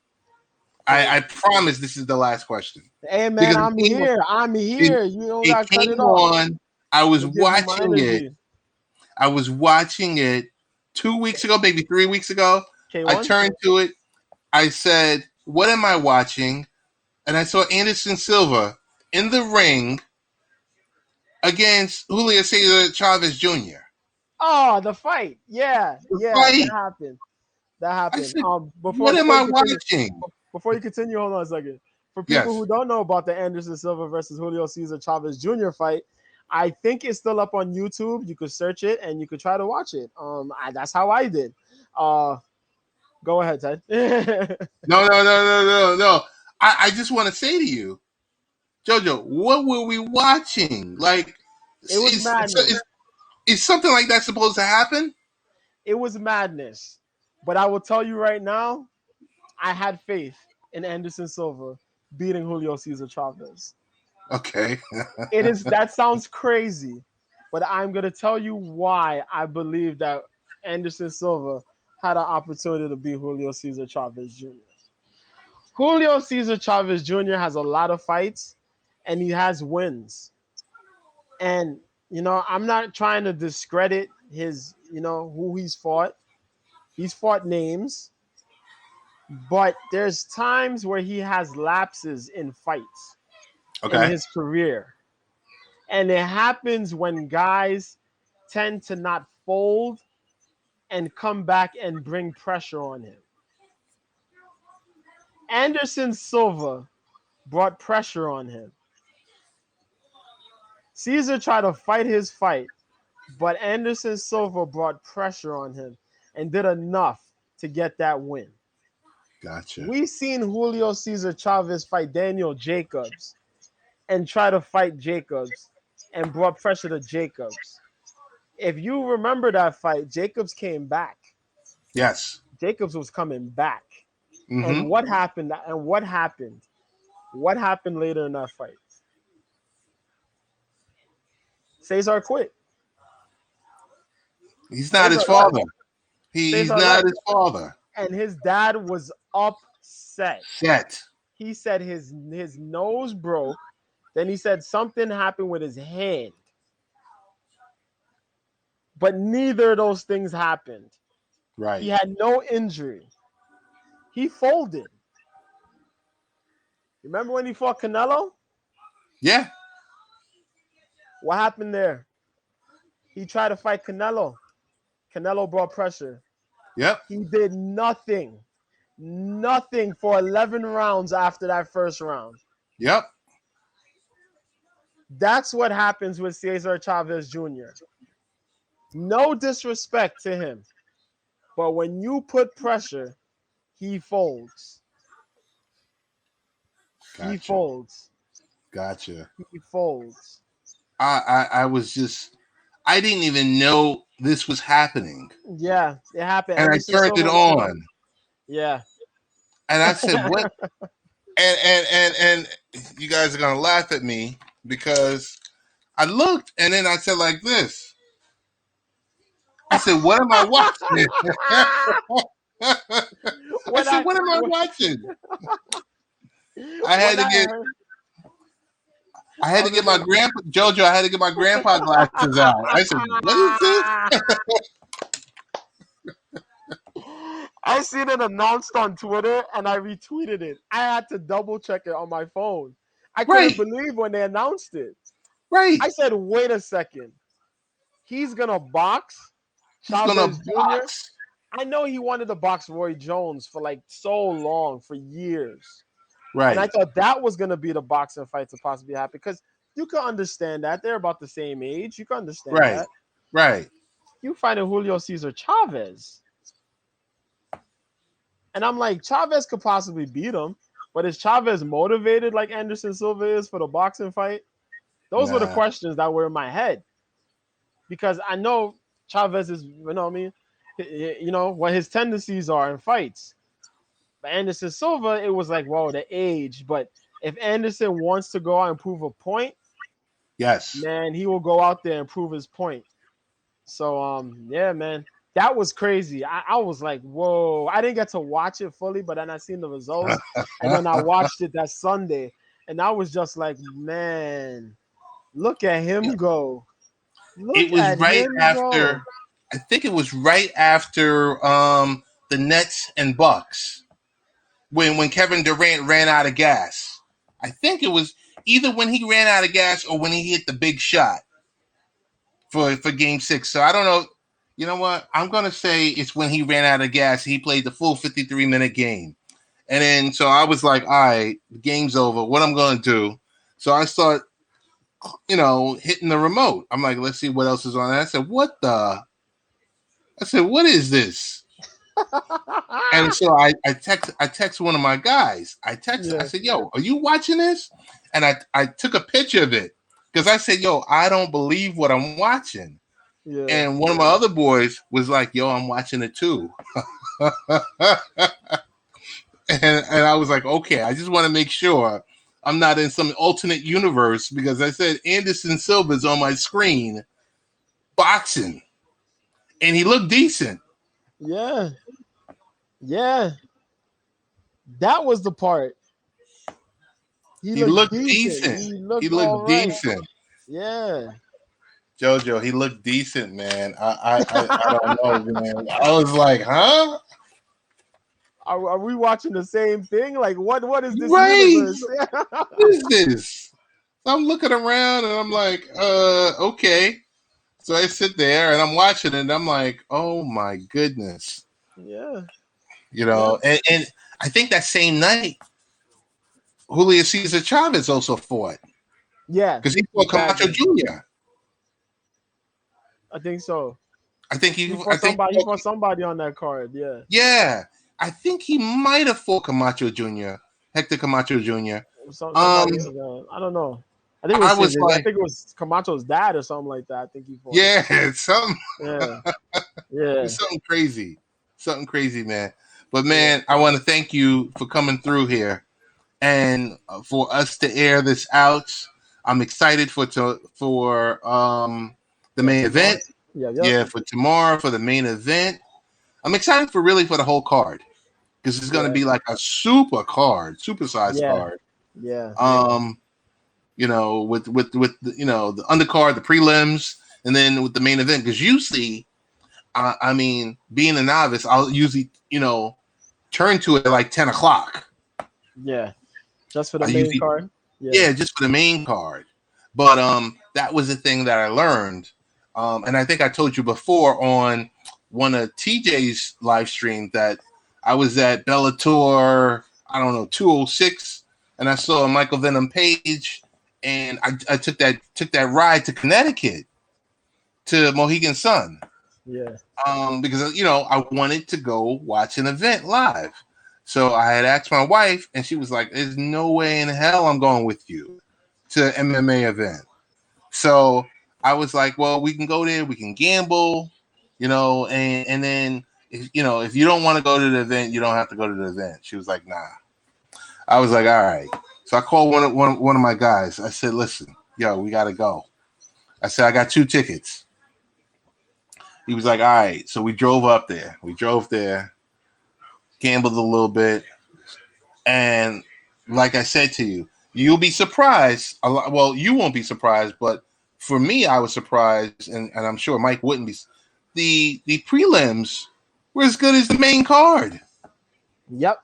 I promise this is the last question. Hey man, I'm here. You don't got to cut it off. I was watching it. I was watching it 2 weeks ago, maybe 3 weeks ago. K1? I turned to it. I said, "What am I watching?" And I saw Anderson Silva in the ring against Julio Cesar Chavez Jr. Oh, the fight. Yeah. Fight. That happened. Said, what am I watching? Before you continue, hold on a second. For people who don't know about the Anderson Silva versus Julio Cesar Chavez Jr. fight, I think it's still up on YouTube. You could search it and you could try to watch it. That's how I did. Go ahead, Ted. No. I just want to say to you, Jojo, what were we watching? Like, it was madness. Is something like that supposed to happen? It was madness. But I will tell you right now, I had faith in Anderson Silva beating Julio Cesar Chavez. Okay. That sounds crazy, but I'm going to tell you why I believe that Anderson Silva had an opportunity to beat Julio Cesar Chavez Jr. Julio Cesar Chavez Jr. has a lot of fights and he has wins. And, I'm not trying to discredit his, who he's fought. He's fought names, but there's times where he has lapses in fights in his career. And it happens when guys tend to not fold and come back and bring pressure on him. Anderson Silva brought pressure on him. Cesar tried to fight his fight, but Anderson Silva brought pressure on him and did enough to get that win. Gotcha. We seen Julio Cesar Chavez fight Daniel Jacobs and try to fight Jacobs and brought pressure to Jacobs. If you remember that fight, Jacobs came back. Yes. Jacobs was coming back. Mm-hmm. And what happened? And what happened? What happened later in that fight? Cesar quit. He's not his Cesar father. left. He's Cesar not left. his father. And his dad was upset. Set. He said his nose broke. Then he said something happened with his hand. But neither of those things happened. Right. He had no injury. He folded. Remember when he fought Canelo? Yeah. What happened there? He tried to fight Canelo. Canelo brought pressure. Yep. He did nothing. Nothing for 11 rounds after that first round. Yep. That's what happens with Cesar Chavez Jr. No disrespect to him. But when you put pressure, he folds. Gotcha. He folds. Gotcha. He folds. I was just, I didn't even know this was happening. Yeah, it happened. And Anderson I turned it Silva on. Yeah. And I said, what? and you guys are going to laugh at me because I looked and then I said like this. I said, what am I watching? I said, what am I watching? I had to get my grandpa, Jojo, I had to get my grandpa glasses out. I said, what is this? I seen it announced on Twitter and I retweeted it. I had to double check it on my phone. I couldn't believe when they announced it. Right. I said, wait a second. He's going to box Chavez Jr.? I know he wanted to box Roy Jones for like so long, for years. Right. And I thought that was going to be the boxing fight to possibly happen because you can understand that. They're about the same age. You can understand that. Right. You fighting Julio Cesar Chavez. And I'm like, Chavez could possibly beat him, but is Chavez motivated like Anderson Silva is for the boxing fight? Those were the questions that were in my head. Because I know Chavez is, you know what I mean? You know, what his tendencies are in fights. But Anderson Silva, it was like, whoa, the age. But if Anderson wants to go out and prove a point, yes, man, he will go out there and prove his point. So, yeah, man, that was crazy. I was like, whoa. I didn't get to watch it fully, but then I seen the results. And then I watched it that Sunday. And I was just like, man, look at him go. It was right after, I think it was right after the Nets and Bucks. When Kevin Durant ran out of gas. I think it was either when he ran out of gas or when he hit the big shot for game 6. So I don't know. You know what? I'm going to say it's when he ran out of gas. He played the full 53-minute game. And then so I was like, all right, the game's over. What I'm going to do? So I start, hitting the remote. I'm like, let's see what else is on. And I said, what is this? And so I text one of my guys. I said, yo, are you watching this? And I took a picture of it because I said, yo, I don't believe what I'm watching. Yeah. And one of my other boys was like, yo, I'm watching it too. and I was like, okay, I just want to make sure I'm not in some alternate universe because I said Anderson Silva's on my screen boxing. And he looked decent. Yeah. Yeah. That was the part. He looked decent. He looked decent. Yeah. Jojo, he looked decent, man. I don't know, man. I was like, huh? Are we watching the same thing? Like, what is this universe? What is this? So I'm looking around and I'm like, okay. So I sit there and I'm watching it and I'm like, oh my goodness. Yeah. And I think that same night, Julio Cesar Chavez also fought. Yeah. Because he fought Camacho Jr. I think so. I think He fought somebody on that card. Yeah. Yeah, I think he might have fought Camacho Jr. Hector Camacho Jr. Somebody. I don't know. I think it I was was I like, think it was Camacho's dad or something like that. I think he fought. yeah, it's something, Yeah. Yeah. it's something crazy, man. But Yeah. man, I want to thank you for coming through here and for us to air this out. I'm excited for the main Tomorrow. event. Yeah. Yeah, for tomorrow for the main event. I'm excited for the whole card because it's going to Yeah. be like a supersized Yeah. card. Yeah. With the undercard, the prelims, and then with the main event. Because usually, I mean, being a novice, I'll usually turn to it at like 10 o'clock. Yeah. Just for the main card. Yeah, just for the main card. But that was the thing that I learned, and I think I told you before on one of TJ's live streams that I was at Bellator, I don't know, 206, and I saw Michael Venom Page, and I took that ride to Connecticut to Mohegan Sun. Yeah. Because I wanted to go watch an event live. So I had asked my wife, and she was like, "There's no way in hell I'm going with you to an MMA event." So I was like, "Well, we can go there. We can gamble, and then if you don't want to go to the event, you don't have to go to the event." She was like, "Nah." I was like, "All right." So I called one of my guys. I said, "Listen, yo, we got to go." I said, "I got 2 tickets." He was like, "All right." So we drove up there. We drove there, gambled a little bit, and like I said to you, you'll be surprised. A lot. Well, you won't be surprised, but for me, I was surprised, and I'm sure Mike wouldn't be. The prelims were as good as the main card. Yep.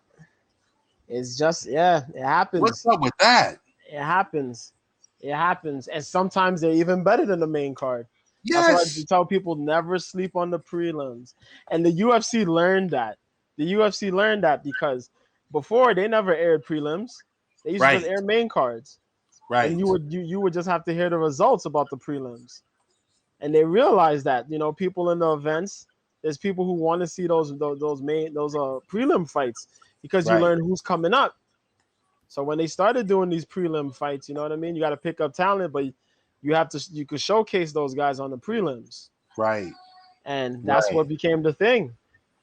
It's just it happens. What's up with that? It happens. It happens, and sometimes they're even better than the main card. That's why I Yes. tell people never sleep on the prelims. And the UFC learned that. The UFC learned that because before they never aired prelims. They used to just Right. air main cards. Right. And you would just have to hear the results about the prelims. And they realized that, people in the events, there's people who want to see those prelim fights because you Right. learn who's coming up. So when they started doing these prelim fights, you know what I mean? You got to pick up talent, but you could showcase those guys on the prelims. Right. And that's what became the thing.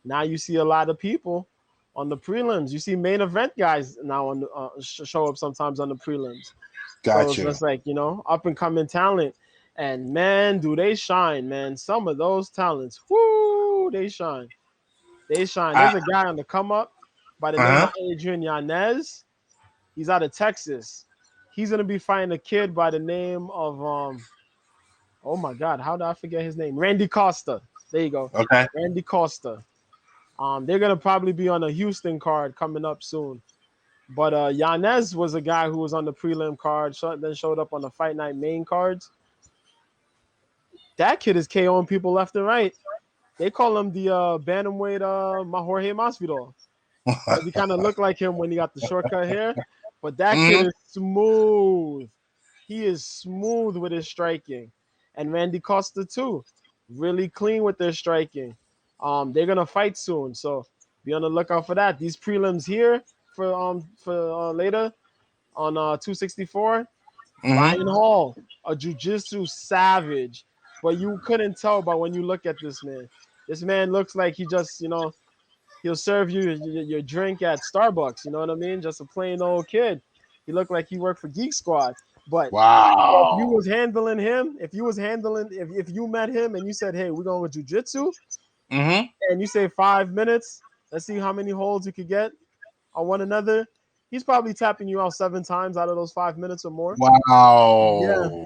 Now you see a lot of people on the prelims. You see main event guys now on show up sometimes on the prelims. So it's Gotcha. just like, up and coming talent. And man, do they shine, man. Some of those talents, whoo, they shine. They shine. There's a guy on the come up by the name of Adrian Yanez. He's out of Texas. He's gonna be fighting a kid by the name of oh my God, how did I forget his name? Randy Costa. There you go. Okay. Randy Costa. They're gonna probably be on a Houston card coming up soon. But Yanez was a guy who was on the prelim card, then showed up on the Fight Night main cards. That kid is KOing people left and right. They call him the bantamweight Jorge Masvidal. He kind of looked like him when he got the shortcut hair. But that kid is smooth. He is smooth with his striking. And Randy Costa too. Really clean with their striking. They're gonna fight soon, so be on the lookout for that. These prelims here for later on 264. Ryan Hall, a jiu-jitsu savage. But you couldn't tell by when you look at this man. This man looks like he just, he'll serve you your drink at Starbucks. You know what I mean? Just a plain old kid. He looked like he worked for Geek Squad. But wow. If you was handling him, if you met him and you said, "Hey, we're going with jiu-jitsu," and you say 5 minutes, let's see how many holds you could get on one another. He's probably tapping you out 7 times out of those 5 minutes or more. Wow.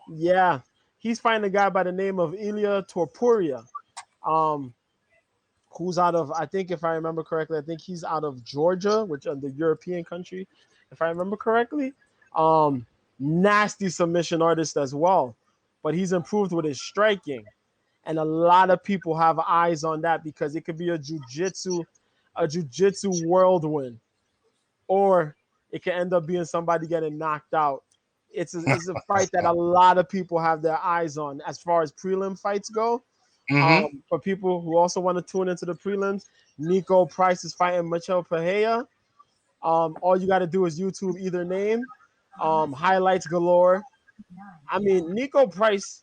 Yeah. He's fighting a guy by the name of Ilya Topuria, who's out of, I think if I remember correctly, I think he's out of Georgia, which is the European country, if I remember correctly. Nasty submission artist as well, but he's improved with his striking. And a lot of people have eyes on that because it could be a jiu-jitsu whirlwind, or it can end up being somebody getting knocked out. It's a fight that a lot of people have their eyes on as far as prelim fights go. Mm-hmm. For people who also want to tune into the prelims, Nico Price is fighting Michel Pereira. All you got to do is YouTube either name. Highlights galore. I mean, Nico Price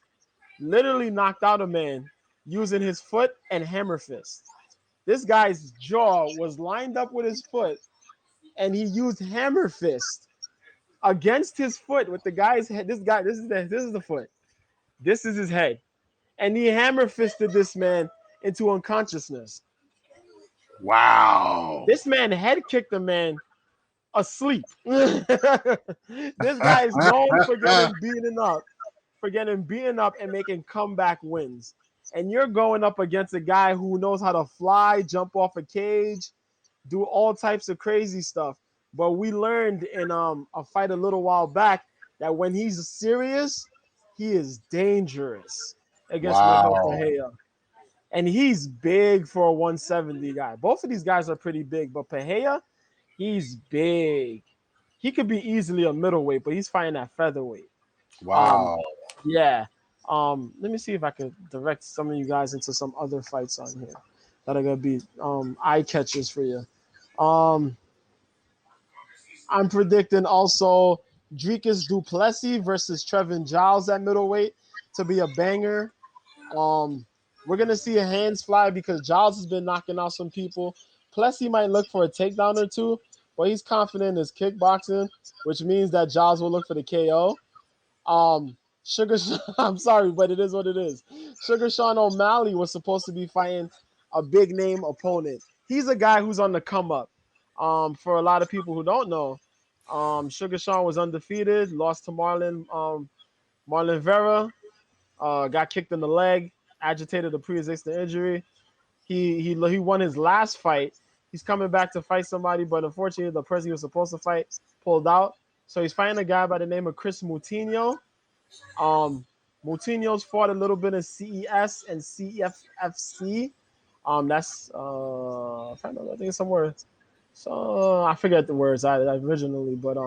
literally knocked out a man using his foot and hammer fist. This guy's jaw was lined up with his foot, and he used hammer fist against his foot with the guy's head. This is the foot. This is his head, and he hammer fisted this man into unconsciousness. Wow. This man head kicked a man asleep. This guy is known for getting beaten up and making comeback wins. And you're going up against a guy who knows how to fly, jump off a cage, do all types of crazy stuff. But we learned in a fight a little while back that when he's serious, he is dangerous against Michael Wow. Pereira. And he's big for a 170 guy. Both of these guys are pretty big, but Pereira, he's big. He could be easily a middleweight, but he's fighting at featherweight. Wow. Yeah. Let me see if I can direct some of you guys into some other fights on here that are gonna be eye catchers for you. I'm predicting also Dricus Duplessis versus Trevin Giles at middleweight to be a banger. We're gonna see hands fly because Giles has been knocking out some people. Plessy might look for a takedown or two, but he's confident in his kickboxing, which means that Giles will look for the KO. Sugar, I'm sorry, but it is what it is. Sugar Sean O'Malley was supposed to be fighting a big name opponent. He's a guy who's on the come up. For a lot of people who don't know, Sugar Sean was undefeated, lost to Marlon Vera, got kicked in the leg, agitated a pre-existing injury. He won his last fight. He's coming back to fight somebody, but unfortunately, the person he was supposed to fight pulled out. So he's fighting a guy by the name of Chris Moutinho. Moutinho's fought a little bit in CES and CFFC. That's I think it's somewhere. So I forget the words I originally, but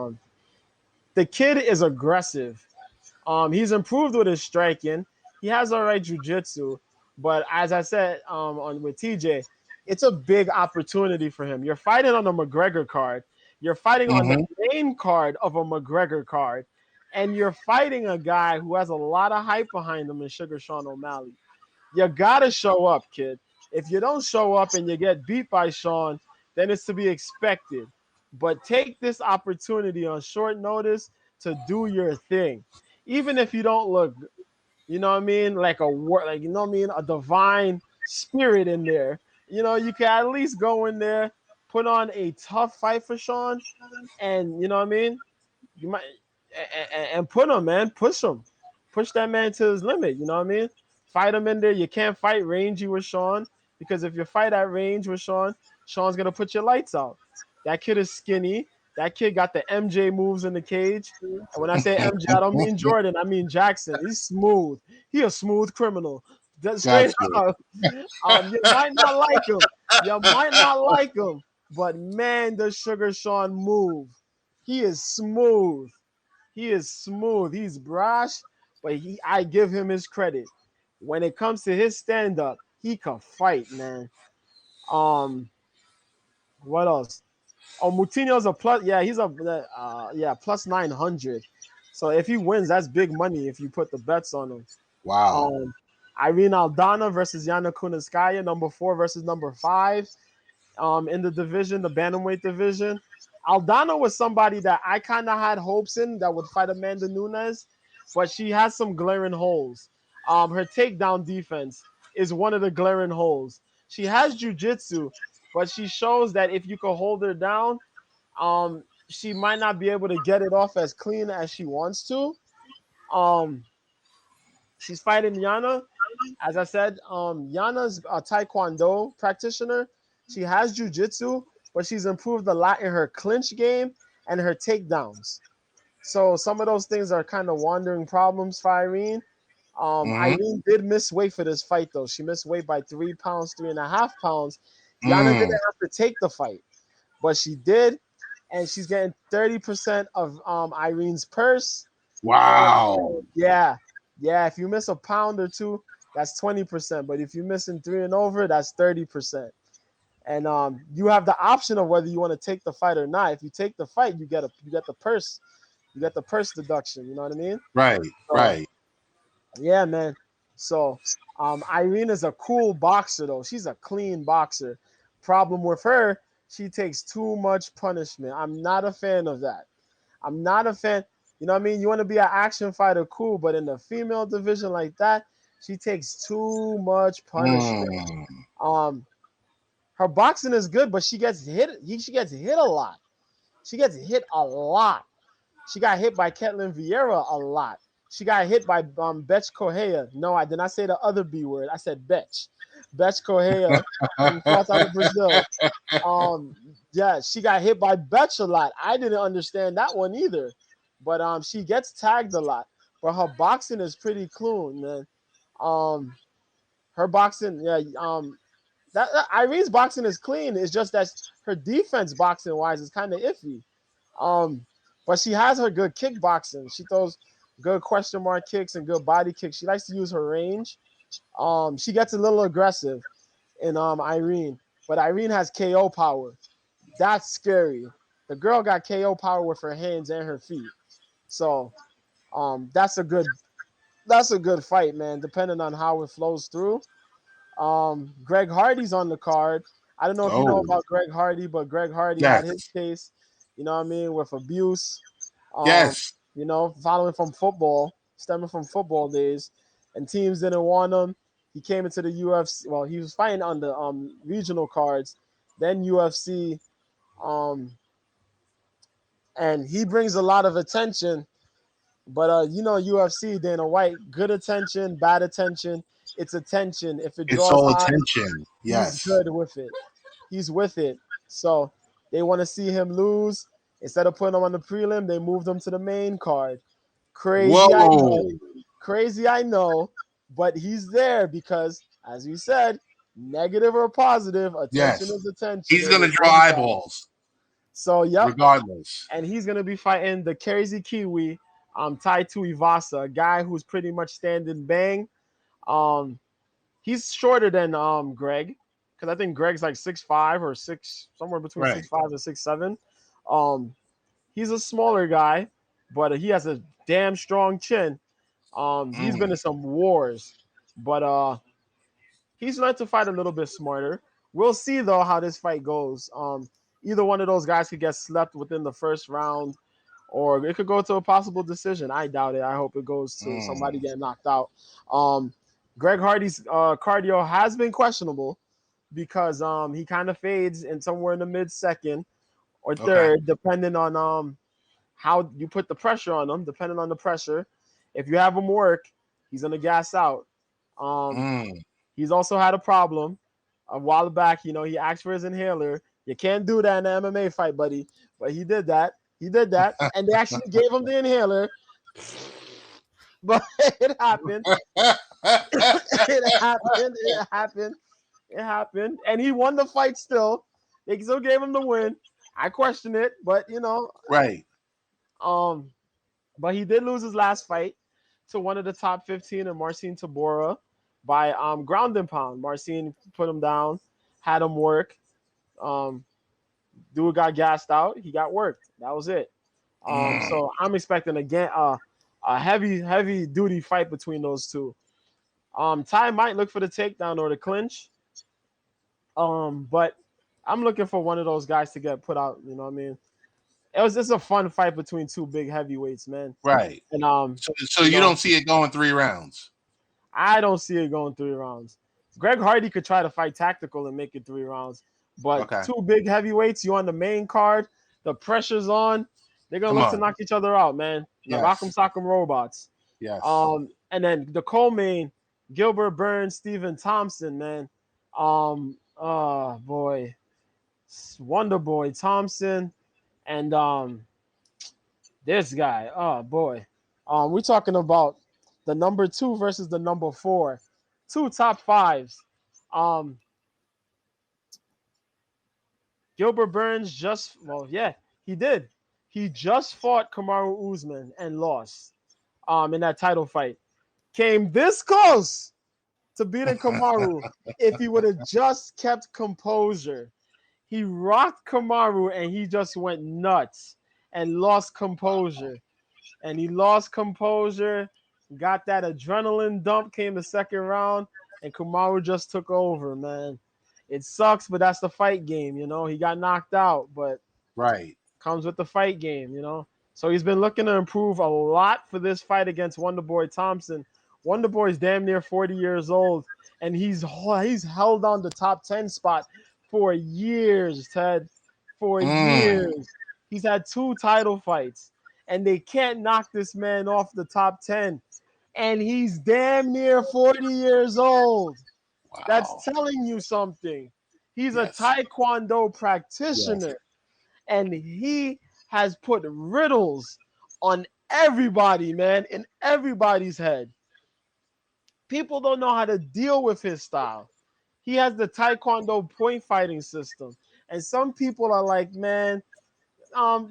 the kid is aggressive. He's improved with his striking. He has all right jiu-jitsu, but as I said with TJ, it's a big opportunity for him. You're fighting on a McGregor card. You're fighting on the main card of a McGregor card, and you're fighting a guy who has a lot of hype behind him in Sugar Sean O'Malley. You gotta show up, kid. If you don't show up and you get beat by Sean, then it's to be expected. But take this opportunity on short notice to do your thing. Even if you don't look, you know what I mean, like like you know what I mean, a divine spirit in there. You know, you can at least go in there, put on a tough fight for Sean, and you know what I mean. You might and put him, man, push that man to his limit. You know what I mean? Fight him in there. You can't fight rangy with Sean because if you fight at range with Sean, Sean's gonna put your lights out. That kid is skinny. That kid got the MJ moves in the cage. And when I say MJ, I don't mean Jordan. I mean Jackson. He's smooth. He a smooth criminal. That's straight Gotcha. up. You might not like him. You might not like him. But man, does Sugar Sean move. He is smooth. He is smooth. He's brash, but I give him his credit. When it comes to his stand-up, he can fight, man. What else? Oh, Moutinho's a plus. Yeah, he's plus 900. So if he wins, that's big money if you put the bets on him. Wow. Irene Aldana versus Yana Kunitskaya, number 4 versus number 5. In the division, the bantamweight division. Aldana was somebody that I kind of had hopes in that would fight Amanda Nunes, but she has some glaring holes. Her takedown defense is one of the glaring holes. She has jiu-jitsu, but she shows that if you can hold her down, she might not be able to get it off as clean as she wants to. She's fighting Yana. As I said, Yana's a Taekwondo practitioner. She has jiu-jitsu, but she's improved a lot in her clinch game and her takedowns. So some of those things are kind of wandering problems for Irene. Irene did miss weight for this fight, though. She missed weight by 3 pounds, 3.5 pounds. Yana didn't have to take the fight, but she did, and she's getting 30% of Irene's purse. Wow. Yeah. If you miss a pound or two, that's 20%. But if you're missing 3 and over, that's 30%. And you have the option of whether you want to take the fight or not. If you take the fight, you get the purse, deduction. You know what I mean? Right, So right. yeah, man. So Irene is a cool boxer though. She's a clean boxer. Problem with her, she takes too much punishment. I'm not a fan of that. I'm not a fan. You know what I mean? You want to be an action fighter, cool, but in the female division like that, she takes too much punishment. Mm. Her boxing is good, but she gets hit. She gets hit a lot. She gets hit a lot. She got hit by Ketlin Vieira a lot. She got hit by Betch Correia. No, I did not say the other B word. I said Betch. Betch Correia, who fought out of Brazil. Yeah, she got hit by Betch a lot. I didn't understand that one either. But she gets tagged a lot. But her boxing is pretty clean, man. Her boxing, yeah, that Irene's boxing is clean. It's just that her defense boxing wise is kind of iffy. But she has her good kickboxing. She throws good question mark kicks and good body kicks. She likes to use her range. She gets a little aggressive in Irene, but Irene has KO power. That's scary. The girl got KO power with her hands and her feet. So that's a good fight, man. Depending on how it flows through. Greg Hardy's on the card. I don't know if you know Oh, about Greg Hardy, but Greg Hardy had his yes, case, you know what I mean, with abuse. yes. You know, following from football, stemming from football days, and teams didn't want him. He came into the UFC. Well, he was fighting on the regional cards, then UFC, and he brings a lot of attention. But you know, UFC, Dana White, good attention, bad attention. It's attention. If it It's draws all eyes, attention. he's Yes. good with it. He's with it. So they want to see him lose. Instead of putting him on the prelim, they moved him to the main card. Crazy, I know. Whoa. Crazy, I know. But he's there because, as you said, negative or positive, attention Yes. is attention. He's It gonna will draw bring back. eyeballs, So, yep. regardless. And he's going to be fighting the Crazy Kiwi, Tai Tuivasa, a guy who's pretty much standing bang. Um, He's shorter than Greg, because I think Greg's like 6'5" or somewhere between Right. 6'5" and 6'7". He's a smaller guy, but he has a damn strong chin. He's been Mm. in some wars, but he's learned to fight a little bit smarter. We'll see though how this fight goes. Either one of those guys could get slept within the first round, or it could go to a possible decision. I doubt it. I hope it goes to somebody Mm. getting knocked out. Greg Hardy's cardio has been questionable because he kind of fades in somewhere in the mid-second or Okay. third, depending on how you put the pressure on him. Depending on the pressure, if you have him work, he's gonna gas out. Um, Mm. he's also had a problem a while back. You know, he asked for his inhaler. You can't do that in an MMA fight, buddy. But he did that. And they actually gave him the inhaler. But it happened. It happened. It happened. It happened. And he won the fight still. They still gave him the win. I question it, but you know, Right. um, but he did lose his last fight to one of the top 15 and Marcin Tabora by ground and pound. Marcin put him down, had him work. Um, Dude got gassed out. He got worked. That was it. Mm. So I'm expecting again a heavy duty fight between those two. Ty might look for the takedown or the clinch. But I'm looking for one of those guys to get put out. You know what I mean? It was just a fun fight between two big heavyweights, man. Right. And So you you know, don't see it going 3 rounds. I don't see it going 3 rounds. Greg Hardy could try to fight tactical and make it 3 rounds, but Okay. two big heavyweights, you on the main card, the pressure's on. They're gonna Come look to on. knock each other out, man. The Rock'em Yes. Sock'em robots. Yes. And then the co-main, Gilbert Burns, Stephen Thompson, man. Oh boy, Wonder Boy Thompson, and this guy. Oh boy, we're talking about the number 2 versus the number 4, 2 top 5s. Um, Gilbert Burns he did. He just fought Kamaru Usman and lost. In that title fight, came this close to beating Kamaru if he would have just kept composure. He rocked Kamaru and he just went nuts and lost composure. And he lost composure, got that adrenaline dump, came the second round, and Kamaru just took over, man. It sucks, but that's the fight game, you know. He got knocked out, but Right. comes with the fight game, you know. So he's been looking to improve a lot for this fight against Wonderboy Thompson. Wonderboy's damn near 40 years old, and he's held on the top 10 spot for years, Ted. For years. He's had 2 title fights, and they can't knock this man off the top 10. And he's damn near 40 years old. Wow. That's telling you something. He's a Yes. Taekwondo practitioner, and he has put riddles on everybody, man, in everybody's head. People don't know how to deal with his style. He has the Taekwondo point fighting system, and some people are like, man,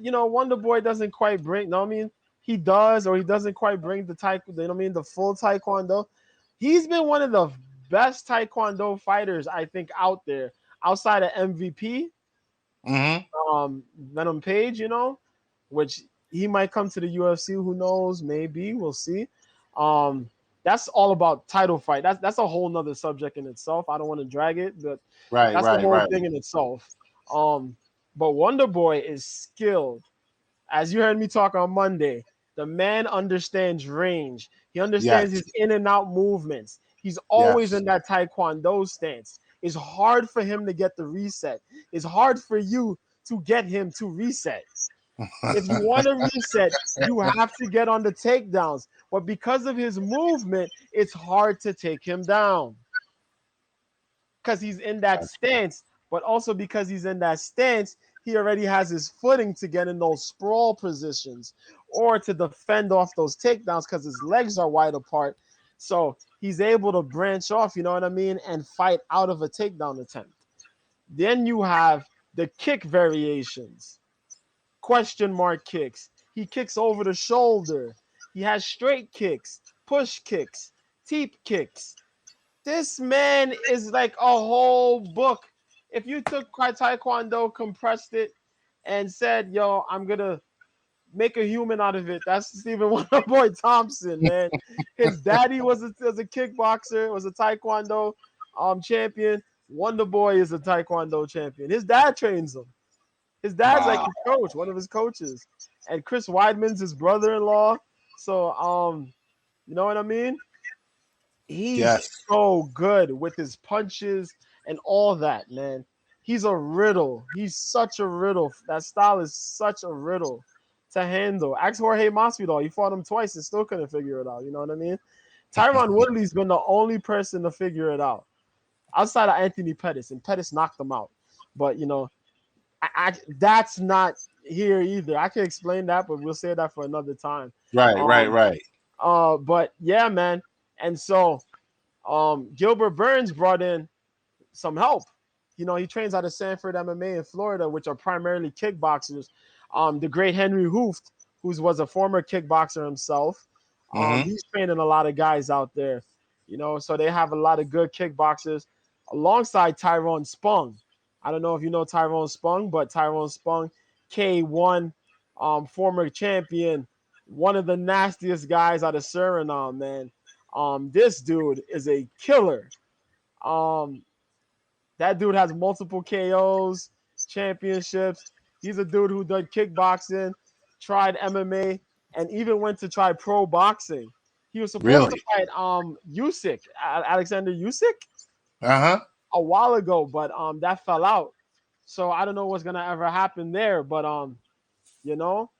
you know, Wonder Boy doesn't quite bring. No, I mean, he does, or he doesn't quite bring the Taekwondo. You know what I mean, the full Taekwondo. He's been one of the best Taekwondo fighters I think out there, outside of MVP. Venom Page, you know, which he might come to the UFC. Who knows? Maybe we'll see. That's all about title fight. That's a whole nother subject in itself. I don't want to drag it, but that's the whole thing in itself. But Wonder Boy is skilled. As you heard me talk on Monday, the man understands range. He understands his in and out movements. He's always in that Taekwondo stance. It's hard for him to get the reset. It's hard for you to get him to reset. If you want to reset, you have to get on the takedowns. But because of his movement, it's hard to take him down. Because he's in that stance. But also because he's in that stance, he already has his footing to get in those sprawl positions or to defend off those takedowns because his legs are wide apart. So he's able to branch off, you know what I mean, and fight out of a takedown attempt. Then you have the kick variations. Question mark kicks. He kicks over the shoulder. He has straight kicks, push kicks, teep kicks. This man is like a whole book. If you took Taekwondo, compressed it, and said, yo, I'm going to make a human out of it, that's Stephen Wonderboy Thompson, man. His daddy was a kickboxer, was a Taekwondo champion. Wonderboy is a Taekwondo champion. His dad trains him. His dad's like his coach, one of his coaches. And Chris Weidman's his brother-in-law. So, you know what I mean? He's so good with his punches and all that, man. He's a riddle. He's such a riddle. That style is such a riddle to handle. Ask Jorge Masvidal. He fought him twice and still couldn't figure it out. You know what I mean? Tyron Woodley's been the only person to figure it out outside of Anthony Pettis, and Pettis knocked him out. But, you know, that's not here either. I can explain that, but we'll say that for another time. Right. But, yeah, man. And so Gilbert Burns brought in some help. You know, he trains out of Sanford MMA in Florida, which are primarily kickboxers. The great Henry Hooft, who was a former kickboxer himself, he's training a lot of guys out there. You know, so they have a lot of good kickboxers alongside Tyrone Spong. I don't know if you know Tyrone Spong, but Tyrone Spong, K1, former champion, one of the nastiest guys out of Suriname, man. This dude is a killer. That dude has multiple KOs, championships. He's a dude who did kickboxing, tried MMA, and even went to try pro boxing. He was supposed to fight Usyk, Alexander Usyk, a while ago, but that fell out. So I don't know what's gonna ever happen there. But you know,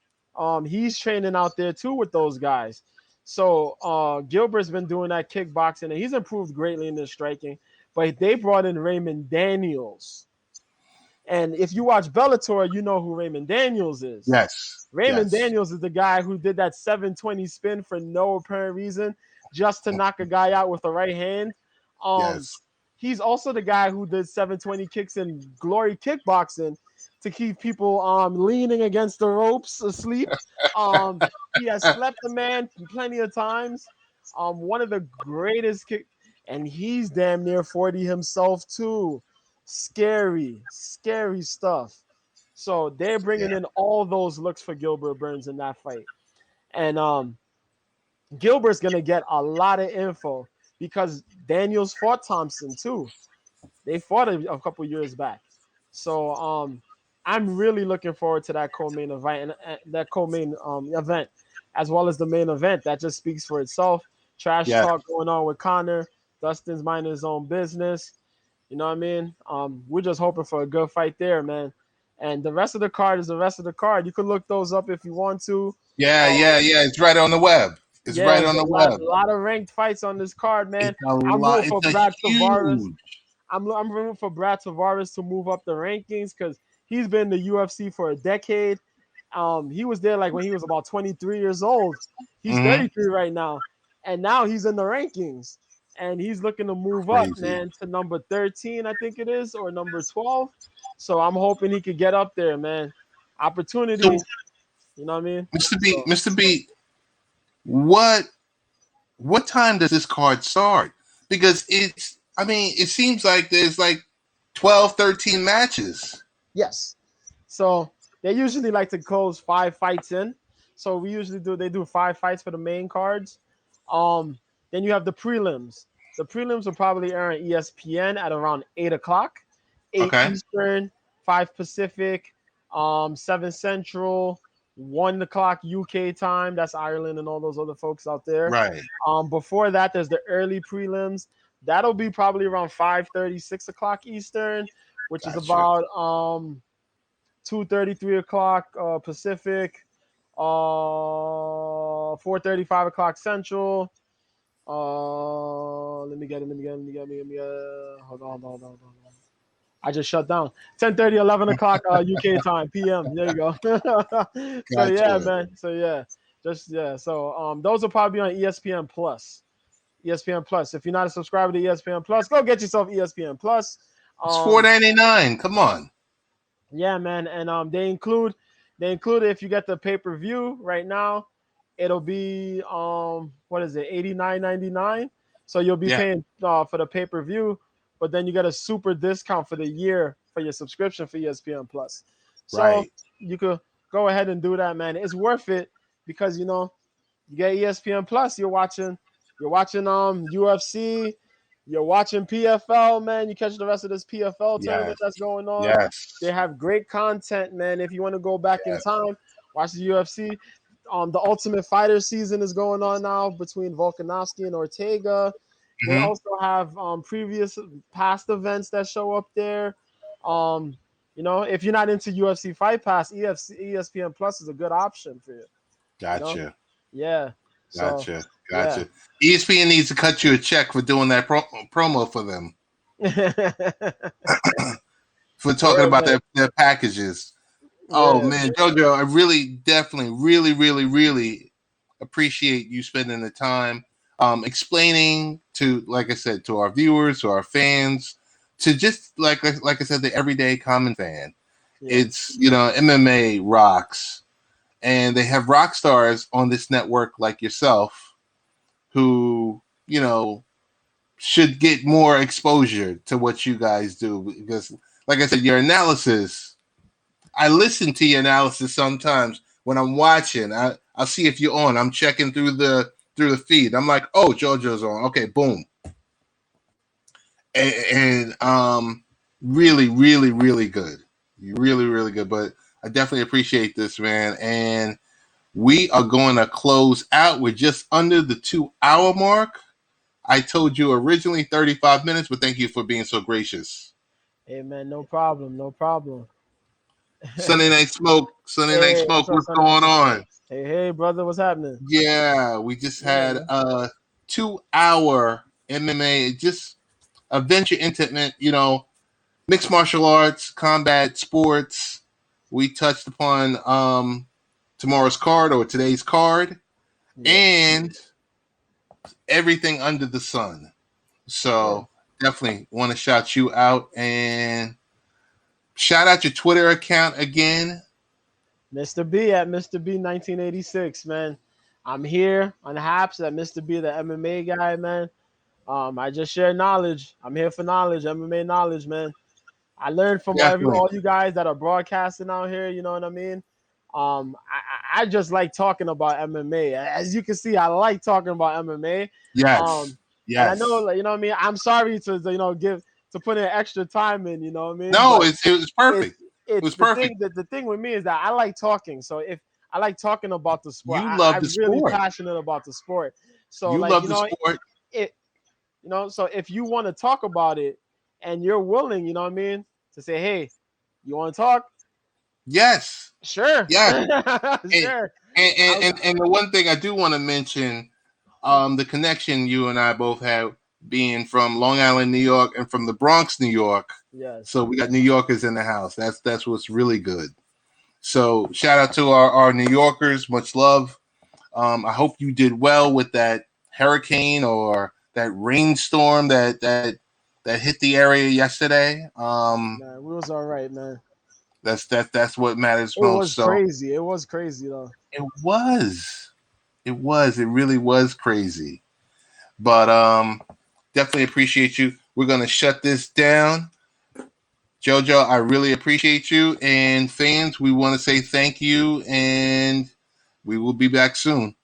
he's training out there too with those guys. So Gilbert's been doing that kickboxing, and he's improved greatly in his striking. But they brought in Raymond Daniels. And if you watch Bellator, you know who Raymond Daniels is. Yes. Raymond Daniels is the guy who did that 720 spin for no apparent reason just to knock a guy out with the right hand. He's also the guy who did 720 kicks in Glory Kickboxing to keep people leaning against the ropes asleep. He has slept the man plenty of times. One of the greatest kick. and he's damn near 40 himself too. Scary stuff. So they're bringing in all those looks for Gilbert Burns in that fight, and Gilbert's gonna get a lot of info because Daniels fought Thompson too. They fought a couple years back. So I'm really looking forward to that co-main event and that co-main event, as well as the main event. That just speaks for itself. Trash Yeah. talk going on with Connor. Dustin's minding his own business. You know what I mean? We're just hoping for a good fight there, man. And the rest of the card is the rest of the card. You could look those up if you want to. Yeah. It's right on the web. It's Yeah, right there's on a the lot, web. a lot of ranked fights on this card, man. It's a I'm lot. rooting for It's a Brad Tavares. huge. I'm rooting for Brad Tavares to move up the rankings because he's been in the UFC for a decade. He was there like when he was about 23 years old. He's 33 right now, and now he's in the rankings, and he's looking to move up, Crazy. man, to number 13, I think it is, or number 12. So I'm hoping he could get up there, man. Opportunity, So, you know what I mean? Mr. B, what time does this card start? Because it seems like there's like 12, 13 matches. Yes. So they usually like to close 5 fights in. So they do 5 fights for the main cards. Then you have the prelims. The prelims will probably air on ESPN at around 8 o'clock, 8 Okay. Eastern, 5 Pacific, 7 Central, 1 o'clock UK time. That's Ireland and all those other folks out there. Right. Before that, there's the early prelims. That'll be probably around 5:30, 6 o'clock Eastern, which is about 2:30, 3 o'clock Pacific, 4:30, 5 o'clock Central. Let me get it. Hold on. I just shut down. 10:30, 11 o'clock UK time, PM. There you go. So yeah, man. So yeah, So those will probably be on ESPN Plus. ESPN Plus. If you're not a subscriber to ESPN Plus, go get yourself ESPN Plus. It's $4.99. Come on. Yeah, man, and they include if you get the pay-per-view right now, it'll be what is it, $89.99. So you'll be paying for the pay-per-view, but then you get a super discount for the year for your subscription for ESPN Plus. So you could go ahead and do that, man. It's worth it because you get ESPN Plus, you're watching UFC. You're watching PFL, man. You catch the rest of this PFL tournament that's going on. Yes. They have great content, man. If you want to go back in time, watch the UFC. The Ultimate Fighter season is going on now between Volkanovski and Ortega. They also have past events that show up there. If you're not into UFC Fight Pass, ESPN Plus is a good option for you. Gotcha. Yeah. Gotcha. ESPN needs to cut you a check for doing that promo for them. For talking about their packages. Oh, man, JoJo, I really, definitely, really, really, really appreciate you spending the time explaining to, like I said, to our viewers, to our fans, to just, like I said, the everyday common fan. It's, MMA rocks. And they have rock stars on this network like yourself who, should get more exposure to what you guys do. Because, like I said, your analysis, I listen to your analysis sometimes when I'm watching. I'll see if you're on. I'm checking through the feed. I'm like, oh, JoJo's on. Okay, boom. And really, really, really good. Really, really good. But I definitely appreciate this, man. And we are going to close out. We're just under the 2-hour mark. I told you originally 35 minutes, but thank you for being so gracious. Hey, man, no problem. Sunday Night Smoke. What's going on? Hey, brother, what's happening? Yeah, we just had a 2-hour MMA, just adventure intimate, mixed martial arts, combat sports. We touched upon tomorrow's card or today's card and everything under the sun. So definitely want to shout you out and shout out your Twitter account again. Mr. B at Mr. B 1986, man. I'm here on Haps at Mr. B, the MMA guy, man. I just share knowledge. I'm here for knowledge, MMA knowledge, man. I learned from Definitely. all you guys that are broadcasting out here. You know what I mean? I just like talking about MMA. As you can see, I like talking about MMA. Yes. And I know, Yes. like, you know what I mean. I'm sorry to put in extra time in. You know what I mean? No, But it was perfect. It it's was perfect. the thing with me is that I like talking. So if I like talking about the sport, You love the I'm really sport. passionate about the sport. So You like, love the sport. so if you want to talk about it and you're willing, you know what I mean, to say, hey, you want to talk? Yes. Sure. Yes. And, Sure. and the one thing I do want to mention, the connection you and I both have being from Long Island, New York, and from the Bronx, New York. Yes. So we got New Yorkers in the house. That's what's really good. So shout out to our New Yorkers. Much love. I hope you did well with that hurricane or that rainstorm that hit the area yesterday. Man, we was all right, man. That's what matters It most. was So crazy. It was crazy though. it was. It really was crazy. But definitely appreciate you. We're gonna shut this down. Jojo, I really appreciate you. And fans, we want to say thank you, and we will be back soon.